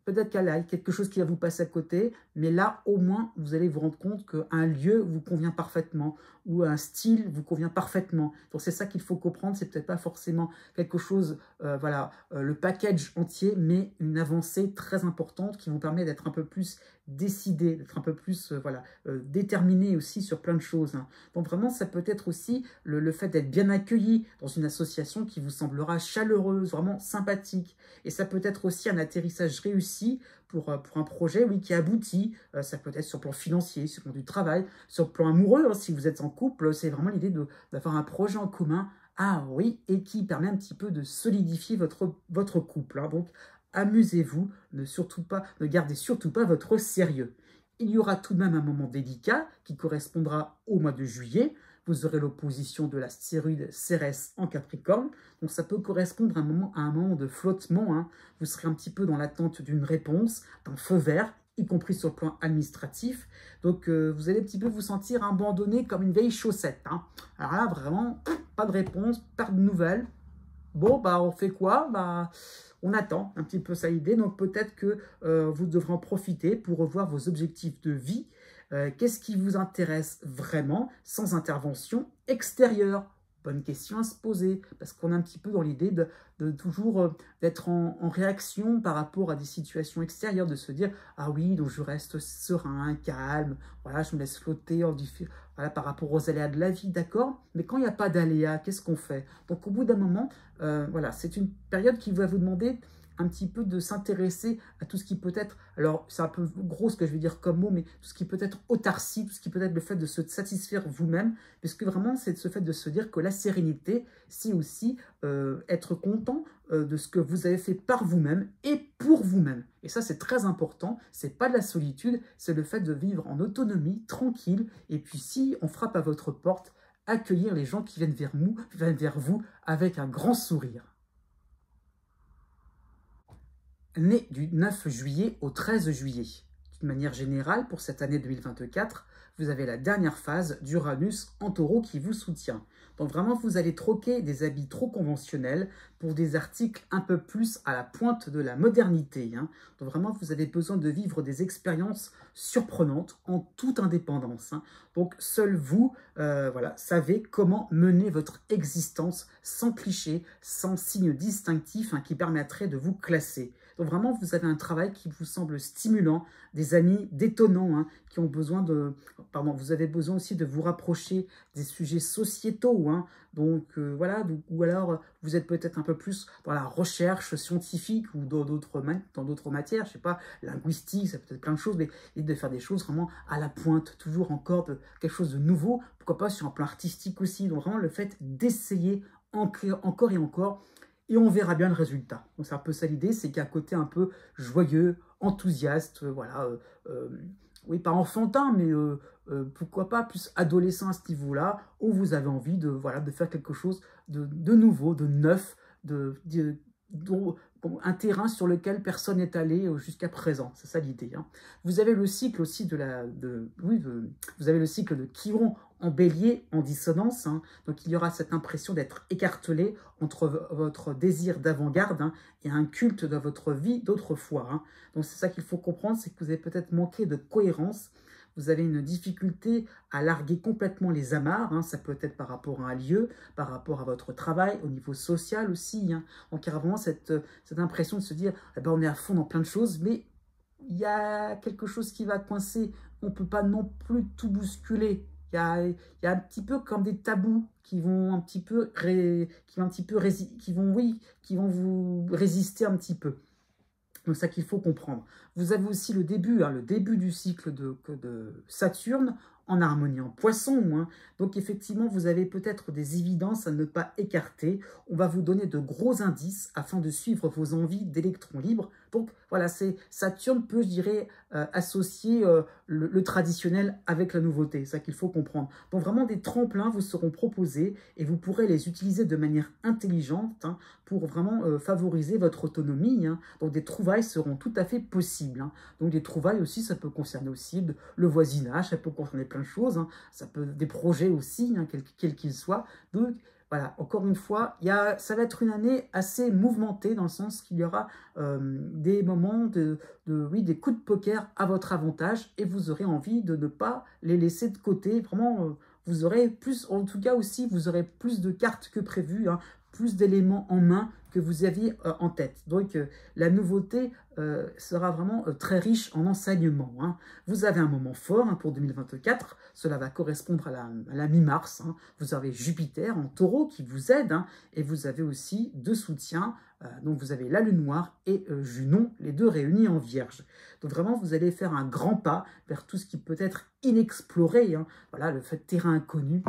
Peut-être qu'il y a quelque chose qui va vous passer à côté, mais là, au moins, vous allez vous rendre compte qu'un lieu vous convient parfaitement ou un style vous convient parfaitement. Donc, c'est ça qu'il faut comprendre. C'est peut-être pas forcément quelque chose, le package entier, mais une avancée très importante qui vous permet d'être un peu plus décidé, d'être un peu plus déterminé aussi sur plein de choses. Hein. Donc, vraiment, ça peut être aussi le fait d'être bien accueilli dans une association qui vous semblera chaleureuse, vraiment sympathique. Et ça peut être aussi un atterrissage réussi pour un projet qui aboutit. Ça peut être sur le plan financier, sur le plan du travail, sur le plan amoureux. Hein, si vous êtes en couple, c'est vraiment l'idée d'avoir un projet en commun. Ah oui, et qui permet un petit peu de solidifier votre couple. Hein. Donc, amusez-vous, ne gardez surtout pas votre sérieux. Il y aura tout de même un moment délicat qui correspondra au mois de juillet. Vous aurez l'opposition de l'astéroïde Cérès en Capricorne. Donc ça peut correspondre à un moment de flottement. Hein. Vous serez un petit peu dans l'attente d'une réponse, d'un feu vert, y compris sur le plan administratif. Donc vous allez un petit peu vous sentir abandonné comme une vieille chaussette. Hein. Alors là, vraiment, pas de réponse, pas de nouvelles. Bon, on fait quoi? On attend un petit peu ça l'idée. Donc peut-être que vous devrez en profiter pour revoir vos objectifs de vie. Qu'est-ce qui vous intéresse vraiment sans intervention extérieure? Bonne question à se poser, parce qu'on est un petit peu dans l'idée de toujours d'être en réaction par rapport à des situations extérieures, de se dire « Ah oui, donc je reste serein, calme, voilà, je me laisse flotter par rapport aux aléas de la vie, d'accord ?» Mais quand il n'y a pas d'aléas, qu'est-ce qu'on fait? Donc au bout d'un moment, c'est une période qui va vous demander un petit peu de s'intéresser à tout ce qui peut être, alors c'est un peu gros ce que je vais dire comme mot, mais tout ce qui peut être autarcie, tout ce qui peut être le fait de se satisfaire vous-même, puisque vraiment c'est ce fait de se dire que la sérénité, c'est aussi être content de ce que vous avez fait par vous-même et pour vous-même. Et ça c'est très important, c'est pas de la solitude, c'est le fait de vivre en autonomie, tranquille, et puis si on frappe à votre porte, accueillir les gens qui viennent vers vous avec un grand sourire. Né du 9 juillet au 13 juillet. D'une manière générale, pour cette année 2024, vous avez la dernière phase d'Uranus en taureau qui vous soutient. Donc vraiment, vous allez troquer des habits trop conventionnels pour des articles un peu plus à la pointe de la modernité. Hein. Donc vraiment, vous avez besoin de vivre des expériences surprenantes en toute indépendance. Hein. Donc seul vous, voilà, savez comment mener votre existence sans clichés, sans signes distinctifs qui permettraient de vous classer. Donc vraiment, vous avez un travail qui vous semble stimulant, des amis détonnants qui ont besoin de... Pardon, vous avez besoin aussi de vous rapprocher des sujets sociétaux. Donc voilà, ou alors vous êtes peut-être un peu plus dans la recherche scientifique ou dans d'autres matières, je sais pas, linguistique, ça peut être plein de choses, mais de faire des choses vraiment à la pointe, toujours encore de quelque chose de nouveau, pourquoi pas sur un plan artistique aussi. Donc vraiment le fait d'essayer encore et encore, et on verra bien le résultat. Donc c'est un peu ça l'idée, c'est qu'à côté un peu joyeux, enthousiaste, voilà, oui, pas enfantin, mais pourquoi pas plus adolescent à ce niveau-là, où vous avez envie de, voilà, de faire quelque chose de nouveau, de neuf, un terrain sur lequel personne n'est allé jusqu'à présent. C'est ça l'idée. Hein. Vous avez le cycle aussi vous avez le cycle de Chiron en bélier, en dissonance. Hein. Donc il y aura cette impression d'être écartelé entre votre désir d'avant-garde et un culte de votre vie d'autrefois. Hein. Donc c'est ça qu'il faut comprendre, c'est que vous avez peut-être manqué de cohérence. Vous avez une difficulté à larguer complètement les amarres, ça peut être par rapport à un lieu, par rapport à votre travail, au niveau social aussi. Donc il y a vraiment cette impression de se dire, eh ben, on est à fond dans plein de choses, mais il y a quelque chose qui va coincer, on ne peut pas non plus tout bousculer. Il y a un petit peu comme des tabous qui vont un petit peu, qui vont vous résister un petit peu. Donc ça qu'il faut comprendre. Vous avez aussi le début du cycle de Saturne en harmonie en poisson. Donc effectivement, vous avez peut-être des évidences à ne pas écarter. On va vous donner de gros indices afin de suivre vos envies d'électrons libres. Donc voilà, Saturne peut, je dirais, associer le traditionnel avec la nouveauté. C'est ça qu'il faut comprendre. Donc vraiment, des tremplins vous seront proposés et vous pourrez les utiliser de manière intelligente pour vraiment favoriser votre autonomie. Donc des trouvailles seront tout à fait possibles. Donc des trouvailles aussi, ça peut concerner aussi le voisinage, ça peut concerner plein de choses. Ça peut des projets aussi, quels qu'ils soient. Donc voilà, encore une fois, ça va être une année assez mouvementée dans le sens qu'il y aura des moments des coups de poker à votre avantage et vous aurez envie de ne pas les laisser de côté. Vraiment, vous aurez plus, en tout cas aussi, vous aurez plus de cartes que prévu, plus d'éléments en main que vous aviez en tête. Donc, la nouveauté sera vraiment très riche en enseignements. Vous avez un moment fort pour 2024. Cela va correspondre à la mi-mars. Vous avez Jupiter en taureau qui vous aide. Et vous avez aussi deux soutiens. Donc, vous avez la Lune noire et Junon, les deux réunis en Vierge. Donc, vraiment, vous allez faire un grand pas vers tout ce qui peut être inexploré. Voilà, le fait de terrain inconnu.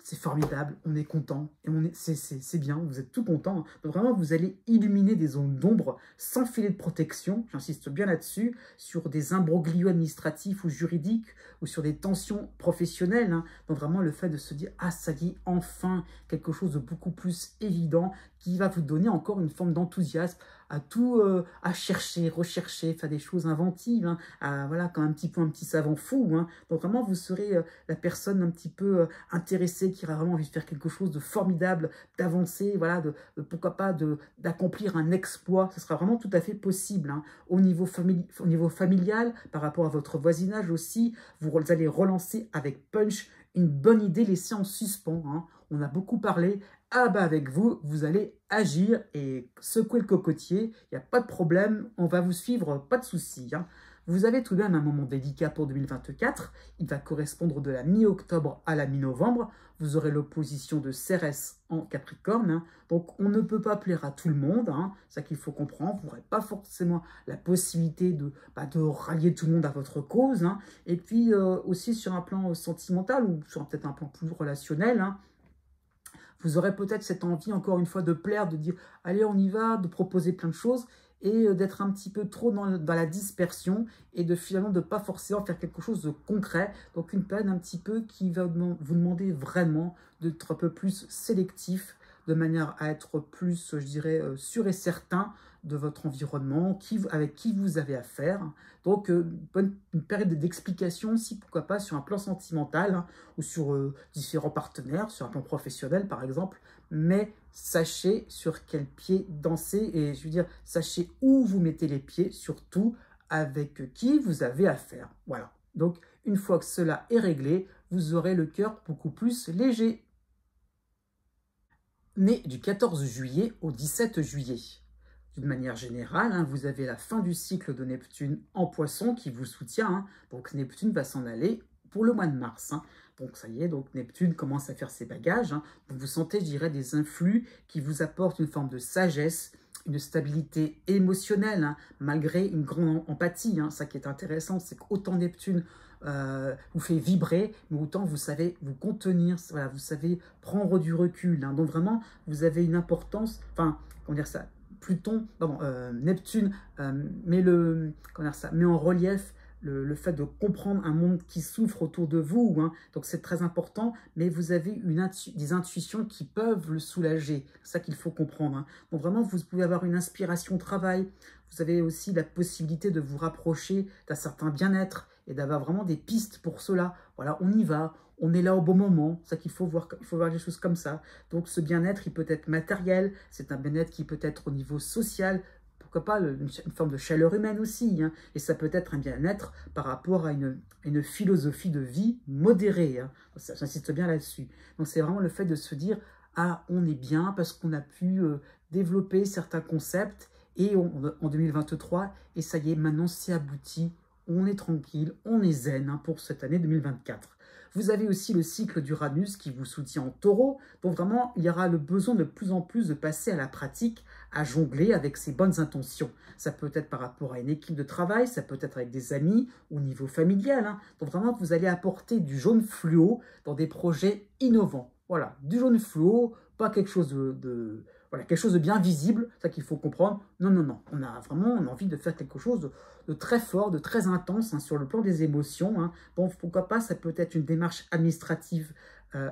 C'est formidable, on est content, et c'est bien, vous êtes tout content. Donc vraiment, vous allez illuminer des zones d'ombre sans filet de protection, j'insiste bien là-dessus, sur des imbroglios administratifs ou juridiques, ou sur des tensions professionnelles. Donc vraiment, le fait de se dire, ah ça y est, enfin, quelque chose de beaucoup plus évident, qui va vous donner encore une forme d'enthousiasme à chercher, rechercher, faire des choses inventives, voilà, comme un petit savant fou. Donc vraiment, vous serez la personne un petit peu intéressée, qui aura vraiment envie de faire quelque chose de formidable, d'avancer, voilà, pourquoi pas d'accomplir un exploit. Ce sera vraiment tout à fait possible. Au niveau familial, par rapport à votre voisinage aussi, vous allez relancer avec punch une bonne idée laissée en suspens. On a beaucoup parlé. Ah bah avec vous, vous allez agir et secouer le cocotier. Il n'y a pas de problème, on va vous suivre, pas de souci. Vous avez tout de même un moment délicat pour 2024. Il va correspondre de la mi-octobre à la mi-novembre. Vous aurez l'opposition de Cérès en Capricorne. Donc, on ne peut pas plaire à tout le monde. C'est ça qu'il faut comprendre. Vous n'aurez pas forcément la possibilité de rallier tout le monde à votre cause. Et puis, aussi sur un plan sentimental ou sur peut-être un plan plus relationnel, vous aurez peut-être cette envie, encore une fois, de plaire, de dire « Allez, on y va », de proposer plein de choses et d'être un petit peu trop dans la dispersion et de finalement de pas forcément faire quelque chose de concret. Donc une période un petit peu qui va vous demander vraiment d'être un peu plus sélectif, de manière à être plus, je dirais, sûr et certain de votre environnement, avec qui vous avez affaire. Donc, une période d'explication aussi, pourquoi pas, sur un plan sentimental hein, ou sur différents partenaires, sur un plan professionnel par exemple. Mais sachez sur quel pied danser et je veux dire, sachez où vous mettez les pieds, surtout avec qui vous avez affaire. Voilà. Donc, une fois que cela est réglé, vous aurez le cœur beaucoup plus léger. Né du 14 juillet au 17 juillet. D'une manière générale, hein, vous avez la fin du cycle de Neptune en Poisson qui vous soutient. Hein. Donc Neptune va s'en aller pour le mois de mars. Hein. Donc ça y est, donc Neptune commence à faire ses bagages. Hein. Donc vous sentez, je dirais, des influx qui vous apportent une forme de sagesse, une stabilité émotionnelle, hein, malgré une grande empathie. Hein. Ça qui est intéressant, c'est qu'autant Neptune vous fait vibrer, mais autant vous savez vous contenir, voilà, vous savez prendre du recul. Hein. Donc vraiment, vous avez une importance, enfin, comment dire ça, Neptune met en relief le fait de comprendre un monde qui souffre autour de vous, hein. Donc c'est très important, mais vous avez des intuitions qui peuvent le soulager, c'est ça qu'il faut comprendre. Hein. Donc vraiment, vous pouvez avoir une inspiration au travail, vous avez aussi la possibilité de vous rapprocher d'un certain bien-être et d'avoir vraiment des pistes pour cela. Voilà, on y va, on est là au bon moment, c'est ça qu'il faut voir les choses comme ça. Donc ce bien-être, il peut être matériel, c'est un bien-être qui peut être au niveau social, pourquoi pas une forme de chaleur humaine aussi, hein. Et ça peut être un bien-être par rapport à une philosophie de vie modérée, hein. J'insiste bien là-dessus. Donc c'est vraiment le fait de se dire, ah, on est bien parce qu'on a pu développer certains concepts et en 2023, et ça y est, maintenant c'est abouti, on est tranquille, on est zen hein, pour cette année 2024. Vous avez aussi le cycle d'Uranus qui vous soutient en taureau, donc vraiment il y aura le besoin de plus en plus de passer à la pratique, à jongler avec ses bonnes intentions. Ça peut être par rapport à une équipe de travail, ça peut être avec des amis ou au niveau familial. Hein. Donc vraiment vous allez apporter du jaune fluo dans des projets innovants. Voilà, du jaune fluo, pas quelque chose voilà, quelque chose de bien visible, c'est ça qu'il faut comprendre. Non, non, non, on a envie de faire quelque chose de très fort, de très intense hein, sur le plan des émotions. Hein. Bon, pourquoi pas, ça peut être une démarche administrative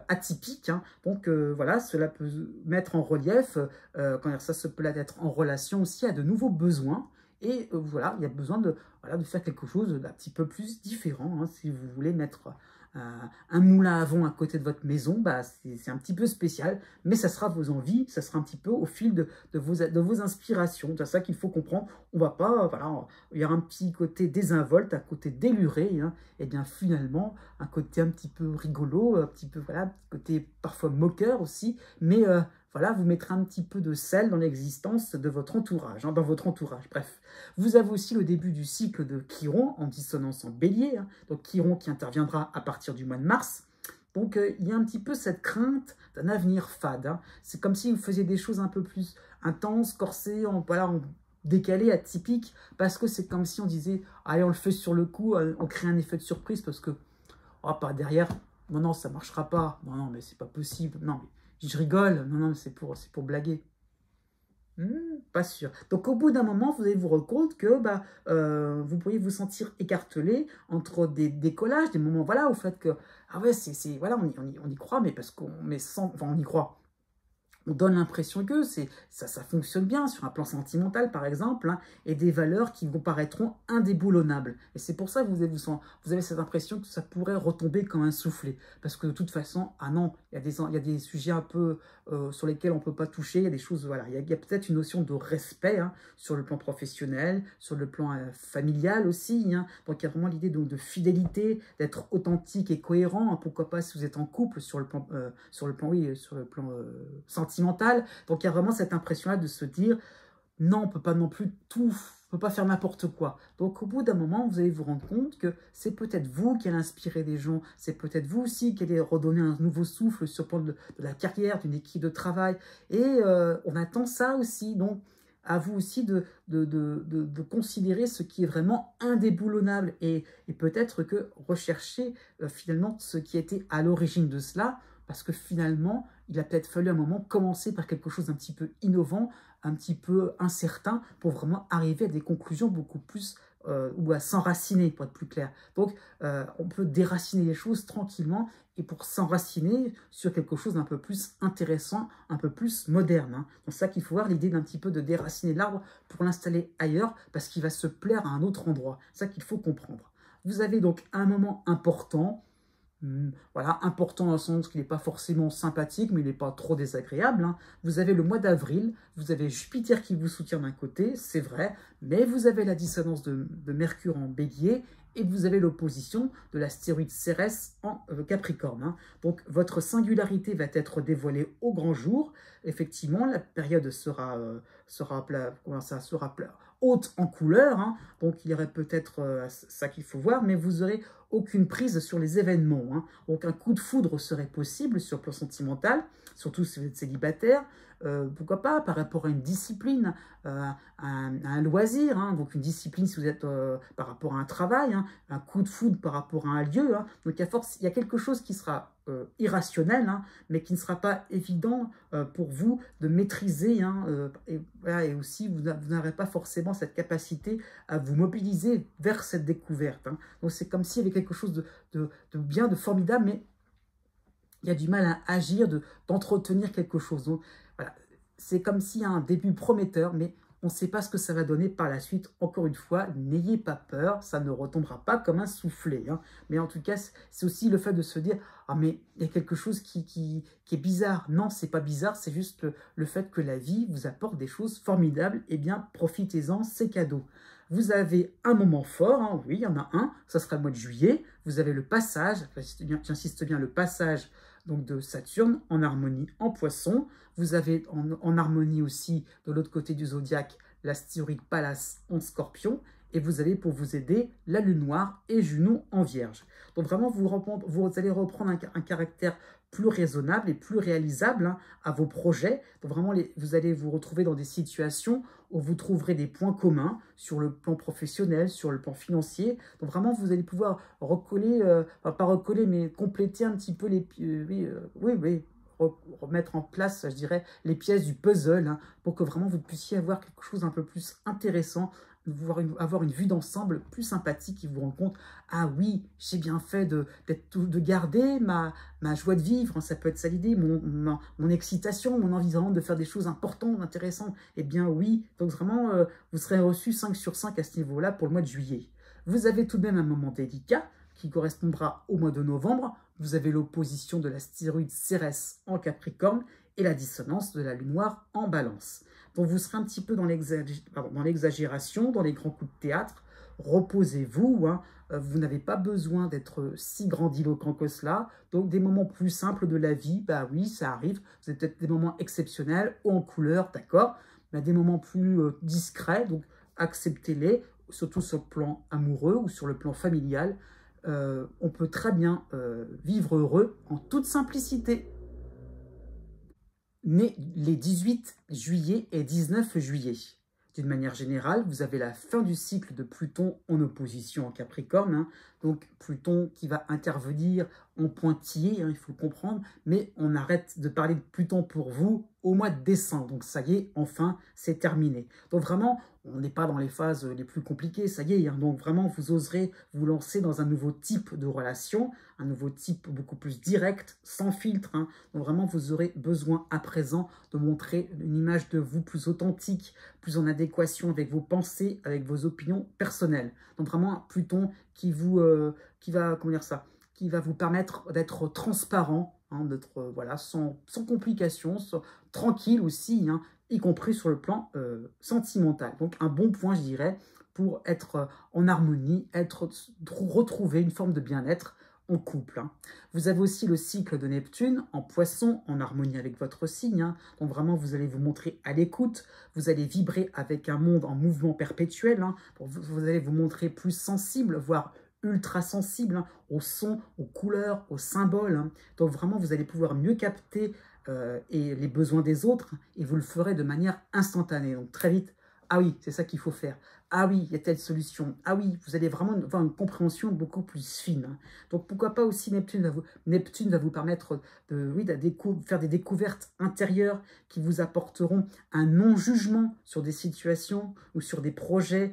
atypique. Hein. Donc voilà, cela peut mettre en relief, ça peut être en relation aussi à de nouveaux besoins. Et voilà, il y a besoin de faire quelque chose d'un petit peu plus différent. Hein. Si vous voulez mettre un moulin à vent à côté de votre maison, bah, c'est un petit peu spécial, mais ça sera vos envies, ça sera un petit peu au fil de vos inspirations. C'est ça qu'il faut comprendre. On va pas, voilà, il y a un petit côté désinvolte, un côté déluré, hein, et bien finalement, un côté un petit peu rigolo, un petit peu, voilà, un petit côté parfois moqueur aussi, mais voilà, vous mettrez un petit peu de sel dans l'existence de votre entourage, hein, dans votre entourage. Bref, vous avez aussi le début du cycle de Chiron en dissonance en bélier, hein, donc Chiron qui interviendra à partir du mois de mars. Donc il y a un petit peu cette crainte d'un avenir fade. Hein. C'est comme si vous faisiez des choses un peu plus intenses, corsées, décalées, atypiques, parce que c'est comme si on disait « Allez, on le fait sur le coup, on crée un effet de surprise parce que, oh, pas derrière, non, non, ça marchera pas, non, non, mais c'est pas possible, non, mais je rigole, non, non, c'est pour blaguer. » Pas sûr. Donc, au bout d'un moment, vous allez vous rendre compte que vous pourriez vous sentir écartelé entre des décollages, des moments, voilà, au fait que, ah ouais, voilà, on y croit, mais parce on y croit. On donne l'impression que ça fonctionne bien sur un plan sentimental, par exemple, hein, et des valeurs qui vous paraîtront indéboulonnables. Et c'est pour ça que vous avez cette impression que ça pourrait retomber comme un soufflet. Parce que de toute façon, ah non, il y a des sujets un peu sur lesquels on ne peut pas toucher, il y a des choses, voilà, il y a peut-être une notion de respect hein, sur le plan professionnel, sur le plan familial aussi. Hein. Donc il y a vraiment l'idée de fidélité, d'être authentique et cohérent. Hein, pourquoi pas si vous êtes en couple sur le plan sentimental. Donc il y a vraiment cette impression-là de se dire non, on peut pas non plus tout, on peut pas faire n'importe quoi. Donc au bout d'un moment, vous allez vous rendre compte que c'est peut-être vous qui allez inspirer des gens, c'est peut-être vous aussi qui allez redonner un nouveau souffle sur le plan de la carrière, d'une équipe de travail. Et on attend ça aussi. Donc à vous aussi de considérer ce qui est vraiment indéboulonnable et peut-être que rechercher finalement ce qui était à l'origine de cela. Parce que finalement, il a peut-être fallu un moment commencer par quelque chose d'un petit peu innovant, un petit peu incertain, pour vraiment arriver à des conclusions beaucoup plus ou à s'enraciner, pour être plus clair. Donc, on peut déraciner les choses tranquillement et pour s'enraciner sur quelque chose d'un peu plus intéressant, un peu plus moderne. Hein. Donc, c'est ça qu'il faut voir, l'idée d'un petit peu de déraciner l'arbre pour l'installer ailleurs, parce qu'il va se plaire à un autre endroit. C'est ça qu'il faut comprendre. Vous avez donc un moment important, voilà, important dans le sens qu'il n'est pas forcément sympathique, mais il n'est pas trop désagréable. Hein. Vous avez le mois d'avril, vous avez Jupiter qui vous soutient d'un côté, c'est vrai, mais vous avez la dissonance de Mercure en Bélier et vous avez l'opposition de l'astéroïde Cérès en Capricorne. Hein. Donc votre singularité va être dévoilée au grand jour. Effectivement, la période sera haute en couleur, hein. Donc il y aurait peut-être ça qu'il faut voir, mais vous aurez aucune prise sur les événements. Hein. Donc un coup de foudre serait possible sur le plan sentimental, surtout si vous êtes célibataire. Pourquoi pas par rapport à une discipline, un loisir, hein. Donc une discipline si vous êtes par rapport à un travail, hein. Un coup de foudre par rapport à un lieu. Hein. Donc il y a quelque chose qui sera irrationnel, hein, mais qui ne sera pas évident pour vous de maîtriser. Hein, voilà, et aussi, vous n'aurez pas forcément cette capacité à vous mobiliser vers cette découverte. Hein. Donc, c'est comme s'il y avait quelque chose de bien, de formidable, mais il y a du mal à agir, d'entretenir quelque chose. Donc, voilà, c'est comme s'il y a un début prometteur, mais on ne sait pas ce que ça va donner par la suite. Encore une fois, n'ayez pas peur, ça ne retombera pas comme un soufflet. Hein. Mais en tout cas, c'est aussi le fait de se dire « Ah, mais il y a quelque chose qui est bizarre. » Non, c'est pas bizarre, c'est juste le fait que la vie vous apporte des choses formidables. Eh bien, profitez-en, c'est cadeau. Vous avez un moment fort, hein, oui, il y en a un, ça sera le mois de juillet. Vous avez le passage, j'insiste bien, le passage donc de Saturne en harmonie en Poisson. Vous avez en harmonie aussi, de l'autre côté du zodiaque, l'astéroïde Pallas en Scorpion. Et vous avez pour vous aider la Lune Noire et Junon en Vierge. Donc vraiment, vous allez reprendre un caractère plus raisonnable et plus réalisable, hein, à vos projets. Donc vraiment, vous allez vous retrouver dans des situations où vous trouverez des points communs sur le plan professionnel, sur le plan financier. Donc vraiment, vous allez pouvoir recoller, pas recoller, mais compléter un petit peu les... remettre en place, je dirais, les pièces du puzzle, hein, pour que vraiment vous puissiez avoir quelque chose d'un peu plus intéressant, avoir une vue d'ensemble plus sympathique qui vous rend compte, ah oui, j'ai bien fait de garder ma joie de vivre, hein, ça peut être ça l'idée, mon excitation, mon envie vraiment de faire des choses importantes, intéressantes, eh bien oui, donc vraiment, vous serez reçu 5 sur 5 à ce niveau-là pour le mois de juillet. Vous avez tout de même un moment délicat, qui correspondra au mois de novembre. Vous avez l'opposition de l'astéroïde Cérès en Capricorne et la dissonance de la Lune Noire en Balance. Donc vous serez un petit peu dans l'exagération, dans les grands coups de théâtre. Reposez-vous, hein. Vous n'avez pas besoin d'être si grandiloquent que cela. Donc des moments plus simples de la vie, bah oui, ça arrive. Vous avez peut-être des moments exceptionnels, ou en couleur, d'accord, mais des moments plus discrets, donc acceptez-les, surtout sur le plan amoureux ou sur le plan familial. On peut très bien vivre heureux en toute simplicité. Né les 18 juillet et 19 juillet. D'une manière générale, vous avez la fin du cycle de Pluton en opposition en Capricorne. Hein. Donc Pluton qui va intervenir en pointillé, hein, il faut le comprendre, mais on arrête de parler de Pluton pour vous au mois de décembre. Donc ça y est, enfin, c'est terminé. Donc vraiment, on n'est pas dans les phases les plus compliquées, ça y est. Hein. Donc vraiment, vous oserez vous lancer dans un nouveau type de relation, un nouveau type beaucoup plus direct, sans filtre. Hein. Donc vraiment, vous aurez besoin à présent de montrer une image de vous plus authentique, plus en adéquation avec vos pensées, avec vos opinions personnelles. Donc vraiment, Pluton qui va vous permettre d'être transparent, hein, d'être voilà, sans complications, tranquille aussi, hein, y compris sur le plan sentimental. Donc un bon point, je dirais, pour être en harmonie, retrouver une forme de bien-être en couple. Hein. Vous avez aussi le cycle de Neptune en Poisson, en harmonie avec votre signe. Hein. Donc vraiment, vous allez vous montrer à l'écoute, vous allez vibrer avec un monde en mouvement perpétuel. Hein. Vous allez vous montrer plus sensible, voire ultra sensible, hein, aux sons, aux couleurs, aux symboles. Hein. Donc vraiment, vous allez pouvoir mieux capter et les besoins des autres, et vous le ferez de manière instantanée. Donc très vite, ah oui, c'est ça qu'il faut faire. Ah oui, il y a telle solution. Ah oui, vous allez vraiment avoir une compréhension beaucoup plus fine. Hein. Donc pourquoi pas aussi Neptune va vous permettre de, oui, faire des découvertes intérieures qui vous apporteront un non-jugement sur des situations ou sur des projets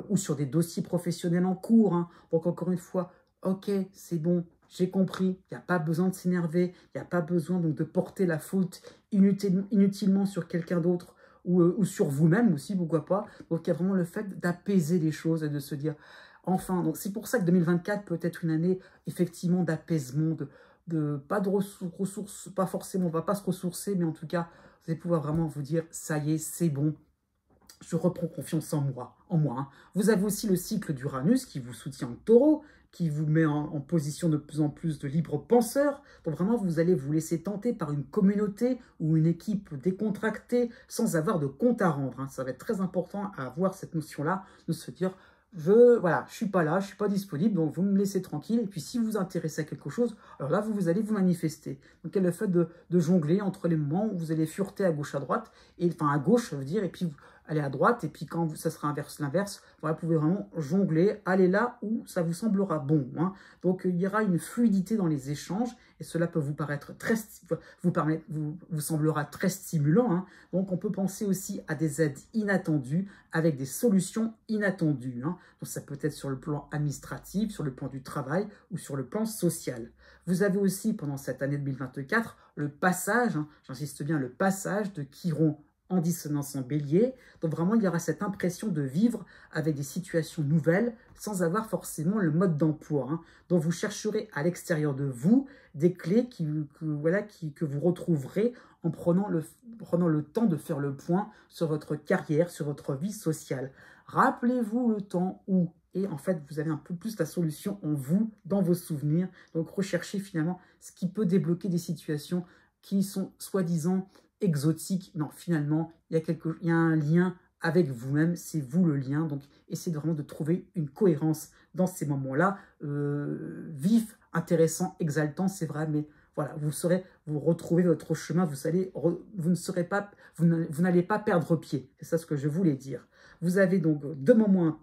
ou sur des dossiers professionnels en cours. Hein. Donc encore une fois, ok, c'est bon, j'ai compris, il n'y a pas besoin de s'énerver, il n'y a pas besoin donc de porter la faute inutilement sur quelqu'un d'autre ou sur vous-même aussi, pourquoi pas. Donc il y a vraiment le fait d'apaiser les choses et de se dire, enfin, donc c'est pour ça que 2024 peut être une année effectivement d'apaisement, pas de ressources, pas forcément, on va pas se ressourcer, mais en tout cas, vous allez pouvoir vraiment vous dire, ça y est, c'est bon, je reprends confiance en moi. Hein. Vous avez aussi le cycle d'Uranus qui vous soutient en taureau, qui vous met en position de plus en plus de libres penseurs. Donc vraiment, vous allez vous laisser tenter par une communauté ou une équipe décontractée sans avoir de compte à rendre. Hein. Ça va être très important à avoir cette notion-là, de se dire, voilà, je suis pas là, je suis pas disponible, donc vous me laissez tranquille. Et puis si vous vous intéressez à quelque chose, alors là, vous allez vous manifester. Donc il y a le fait de jongler entre les moments où vous allez fureter à gauche, à droite, enfin à gauche, ça veut dire, et puis aller à droite, et puis quand ça sera l'inverse, voilà, vous pouvez vraiment jongler, aller là où ça vous semblera bon. Hein. Donc il y aura une fluidité dans les échanges, et cela peut vous paraître vous semblera très stimulant. Hein. Donc on peut penser aussi à des aides inattendues, avec des solutions inattendues. Hein. Donc ça peut être sur le plan administratif, sur le plan du travail, ou sur le plan social. Vous avez aussi, pendant cette année 2024, le passage, hein, j'insiste bien, le passage de Chiron en dissonance en bélier. Donc vraiment, il y aura cette impression de vivre avec des situations nouvelles sans avoir forcément le mode d'emploi. Hein. Donc vous chercherez à l'extérieur de vous des clés que vous retrouverez en prenant le temps de faire le point sur votre carrière, sur votre vie sociale. Rappelez-vous le temps où, et en fait, vous avez un peu plus la solution en vous, dans vos souvenirs. Donc recherchez finalement ce qui peut débloquer des situations qui sont soi-disant exotique. Non, finalement, il y a un lien avec vous-même, c'est vous le lien. Donc, essayez vraiment de trouver une cohérence dans ces moments-là. Vif, intéressant, exaltant, c'est vrai, mais voilà, vous retrouvez votre chemin, vous n'allez pas perdre pied. C'est ça ce que je voulais dire. Vous avez donc deux moments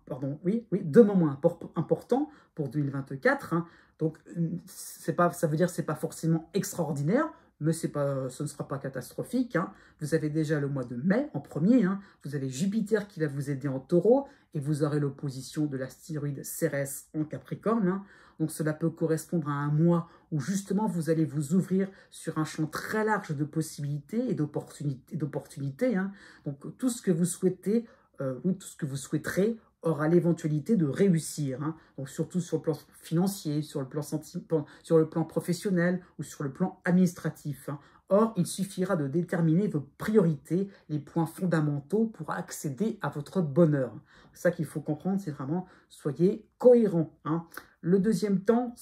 importants pour 2024. Hein. Donc, ça veut dire que ce n'est pas forcément extraordinaire, mais ce ne sera pas catastrophique. Hein. Vous avez déjà le mois de mai en premier. Hein. Vous avez Jupiter qui va vous aider en taureau et vous aurez l'opposition de l'astéroïde Cérès en Capricorne. Hein. Donc cela peut correspondre à un mois où justement vous allez vous ouvrir sur un champ très large de possibilités et d'opportunités. Hein. Donc tout ce que vous souhaitez, tout ce que vous souhaiterez aura l'éventualité de réussir, hein. Donc surtout sur le plan financier, sur le plan professionnel ou sur le plan administratif. Hein. Or, il suffira de déterminer vos priorités, les points fondamentaux pour accéder à votre bonheur. C'est ça qu'il faut comprendre, c'est vraiment, soyez cohérents. Hein. Le deuxième temps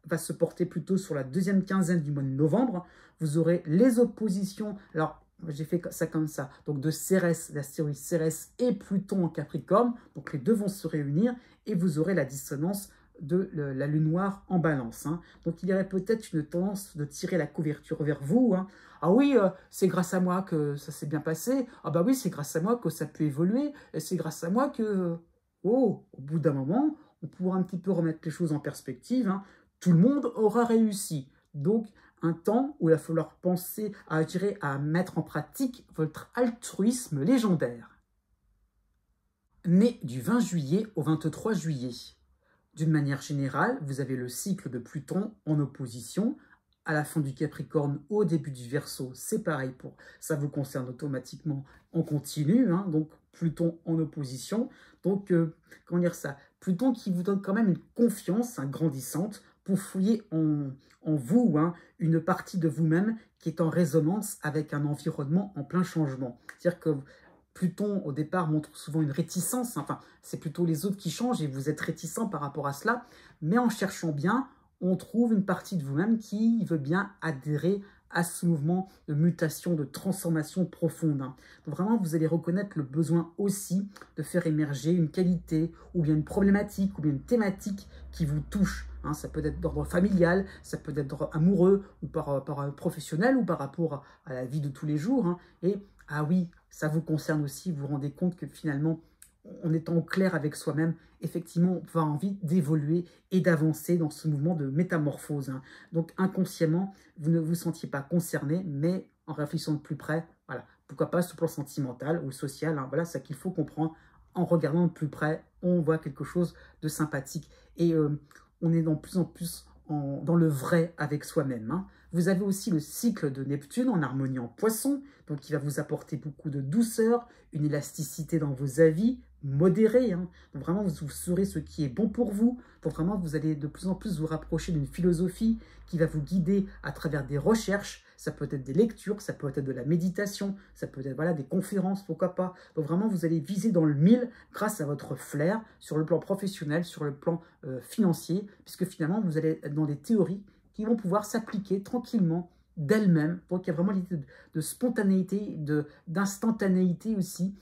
va se porter plutôt sur la deuxième quinzaine du mois de novembre. Vous aurez les oppositions. Alors, j'ai fait ça comme ça. Donc de Cérès, l'astéroïde Cérès et Pluton en Capricorne. Donc les deux vont se réunir et vous aurez la dissonance de la lune noire en balance. Hein. Donc il y aurait peut-être une tendance de tirer la couverture vers vous. Hein. Ah oui, c'est grâce à moi que ça s'est bien passé. Ah bah oui, c'est grâce à moi que ça peut évoluer. Et c'est grâce à moi que... Oh, au bout d'un moment, on pourra un petit peu remettre les choses en perspective. Hein. Tout le monde aura réussi. Donc, un temps où il va falloir penser à agir, à mettre en pratique votre altruisme légendaire. Né du 20 juillet au 23 juillet. D'une manière générale, vous avez le cycle de Pluton en opposition. À la fin du Capricorne, au début du Verseau, c'est pareil, ça vous concerne automatiquement en continu, hein, donc Pluton en opposition. Donc, comment dire ça? Pluton qui vous donne quand même une confiance grandissante pour fouiller en vous, hein, une partie de vous-même qui est en résonance avec un environnement en plein changement. C'est-à-dire que Pluton, au départ, montre souvent une réticence. Enfin, c'est plutôt les autres qui changent et vous êtes réticent par rapport à cela. Mais en cherchant bien, on trouve une partie de vous-même qui veut bien adhérer à ce mouvement de mutation, de transformation profonde. Donc vraiment, vous allez reconnaître le besoin aussi de faire émerger une qualité ou bien une problématique ou bien une thématique qui vous touche. Hein, ça peut être d'ordre familial, ça peut être d'ordre amoureux ou par professionnel ou par rapport à la vie de tous les jours. Hein. Et ah oui, ça vous concerne aussi, vous vous rendez compte que finalement, en étant au clair avec soi-même, effectivement, on va avoir envie d'évoluer et d'avancer dans ce mouvement de métamorphose. Hein. Donc, inconsciemment, vous ne vous sentiez pas concerné, mais en réfléchissant de plus près, voilà, pourquoi pas sur le plan sentimental ou social, hein, voilà, c'est ça qu'il faut comprendre. En regardant de plus près, on voit quelque chose de sympathique et on est de plus en plus dans le vrai avec soi-même. Hein. Vous avez aussi le cycle de Neptune en harmonie en Poisson, donc qui va vous apporter beaucoup de douceur, une élasticité dans vos avis, modérée. Hein. Donc vraiment, vous saurez ce qui est bon pour vous. Donc vraiment, vous allez de plus en plus vous rapprocher d'une philosophie qui va vous guider à travers des recherches. Ça peut être des lectures, ça peut être de la méditation, ça peut être voilà, des conférences, pourquoi pas. Donc vraiment, vous allez viser dans le mille grâce à votre flair sur le plan professionnel, sur le plan financier, puisque finalement, vous allez être dans des théories qui vont pouvoir s'appliquer tranquillement d'elles-mêmes. Donc il y a vraiment l'idée de spontanéité, d'instantanéité aussi.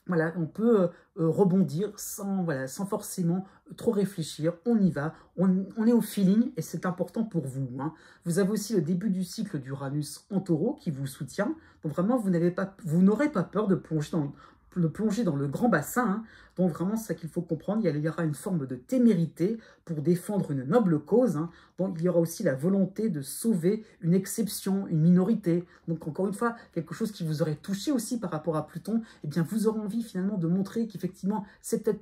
Voilà, on peut rebondir sans forcément trop réfléchir. On y va, on est au feeling et c'est important pour vous. Hein. Vous avez aussi le début du cycle d'Uranus en Taureau qui vous soutient. Donc vraiment, vous n'aurez pas peur de plonger dans le grand bassin. Hein. Donc vraiment, c'est ça qu'il faut comprendre. Il y aura une forme de témérité pour défendre une noble cause. Hein. Donc il y aura aussi la volonté de sauver une exception, une minorité. Donc encore une fois, quelque chose qui vous aurait touché aussi par rapport à Pluton, eh bien vous aurez envie finalement de montrer qu'effectivement, c'est peut-être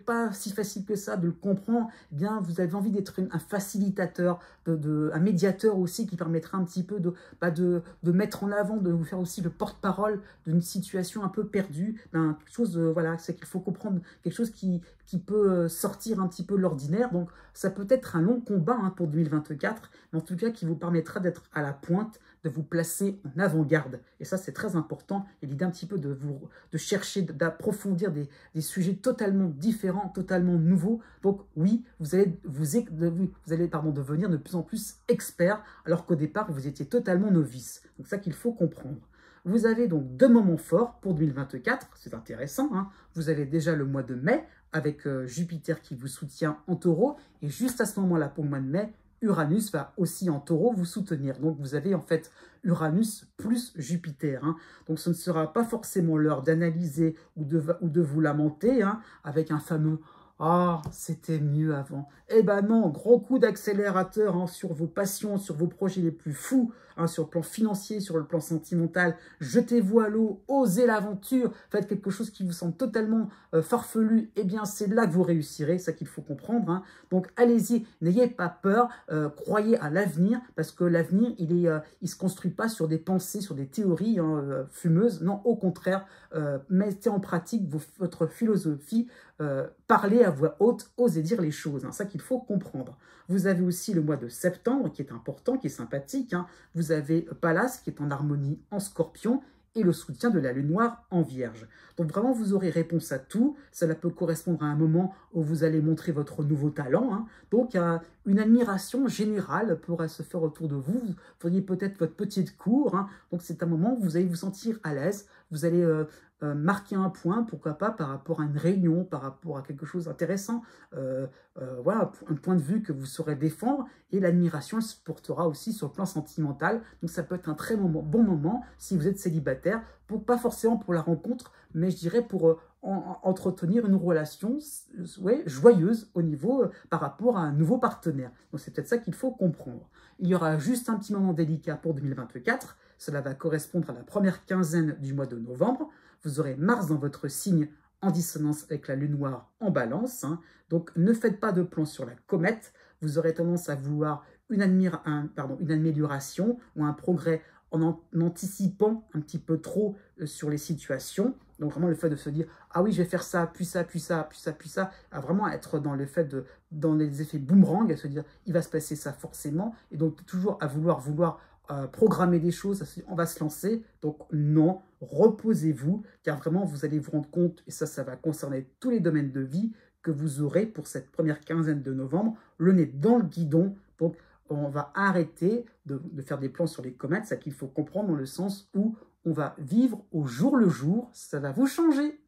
pas si facile que ça de le comprendre, eh bien vous avez envie d'être un facilitateur, un médiateur aussi qui permettra un petit peu de mettre en avant, de vous faire aussi le porte-parole d'une situation un peu perdue, quelque chose, voilà, c'est qu'il faut comprendre, quelque chose qui peut sortir un petit peu de l'ordinaire. Donc ça peut être un long combat hein, pour 2024, mais en tout cas qui vous permettra d'être à la pointe, de vous placer en avant-garde. Et ça, c'est très important. Et l'idée un petit peu de chercher, d'approfondir des sujets totalement différents, totalement nouveaux. Donc oui, vous allez devenir de plus en plus expert, alors qu'au départ, vous étiez totalement novice. Donc ça qu'il faut comprendre. Vous avez donc 2 moments forts pour 2024, c'est intéressant. Hein. Vous avez déjà le mois de mai, avec Jupiter qui vous soutient en Taureau, et juste à ce moment-là, pour le mois de mai, Uranus va aussi en Taureau vous soutenir. Donc vous avez en fait Uranus plus Jupiter. Hein. Donc ce ne sera pas forcément l'heure d'analyser ou de vous lamenter hein, avec un fameux « Ah, c'était mieux avant ». Eh ben non, gros coup d'accélérateur hein, sur vos passions, sur vos projets les plus fous, hein, sur le plan financier, sur le plan sentimental. Jetez-vous à l'eau, osez l'aventure, faites quelque chose qui vous semble totalement farfelu. Eh bien, c'est là que vous réussirez, c'est ça qu'il faut comprendre. Hein. Donc, allez-y, n'ayez pas peur, croyez à l'avenir, parce que l'avenir, il se construit pas sur des pensées, sur des théories hein, fumeuses. Non, au contraire, mettez en pratique votre philosophie, parlez à voix haute, osez dire les choses. Hein, ça qu'il faut comprendre. Vous avez aussi le mois de septembre qui est important, qui est sympathique. Hein. Vous avez Pallas qui est en harmonie en Scorpion et le soutien de la lune noire en Vierge. Donc vraiment, vous aurez réponse à tout. Cela peut correspondre à un moment où vous allez montrer votre nouveau talent. Hein. Donc une admiration générale pourrait se faire autour de vous. Vous feriez peut-être votre petite cour. Hein. Donc c'est un moment où vous allez vous sentir à l'aise. Vous allez marquer un point, pourquoi pas, par rapport à une réunion, par rapport à quelque chose d'intéressant. Voilà, un point de vue que vous saurez défendre. Et l'admiration, elle se portera aussi sur le plan sentimental. Donc ça peut être un très bon moment si vous êtes célibataire, pas forcément pour la rencontre, mais je dirais pour entretenir une relation joyeuse au niveau par rapport à un nouveau partenaire. Donc c'est peut-être ça qu'il faut comprendre. Il y aura juste un petit moment délicat pour 2024. Cela va correspondre à la première quinzaine du mois de novembre. Vous aurez Mars dans votre signe en dissonance avec la lune noire en balance. Hein. Donc ne faites pas de plan sur la comète. Vous aurez tendance à vouloir une amélioration ou un progrès en anticipant un petit peu trop sur les situations. Donc vraiment le fait de se dire « Ah oui, je vais faire ça, puis ça, puis ça, puis ça, puis ça », à vraiment être dans le fait dans les effets boomerang, à se dire « Il va se passer ça forcément ». Et donc toujours à vouloir programmer des choses, on va se lancer. Donc non, reposez-vous, car vraiment vous allez vous rendre compte, et ça va concerner tous les domaines de vie, que vous aurez pour cette première quinzaine de novembre le nez dans le guidon. Donc on va arrêter de faire des plans sur les comètes, ça qu'il faut comprendre dans le sens où on va vivre au jour le jour, ça va vous changer.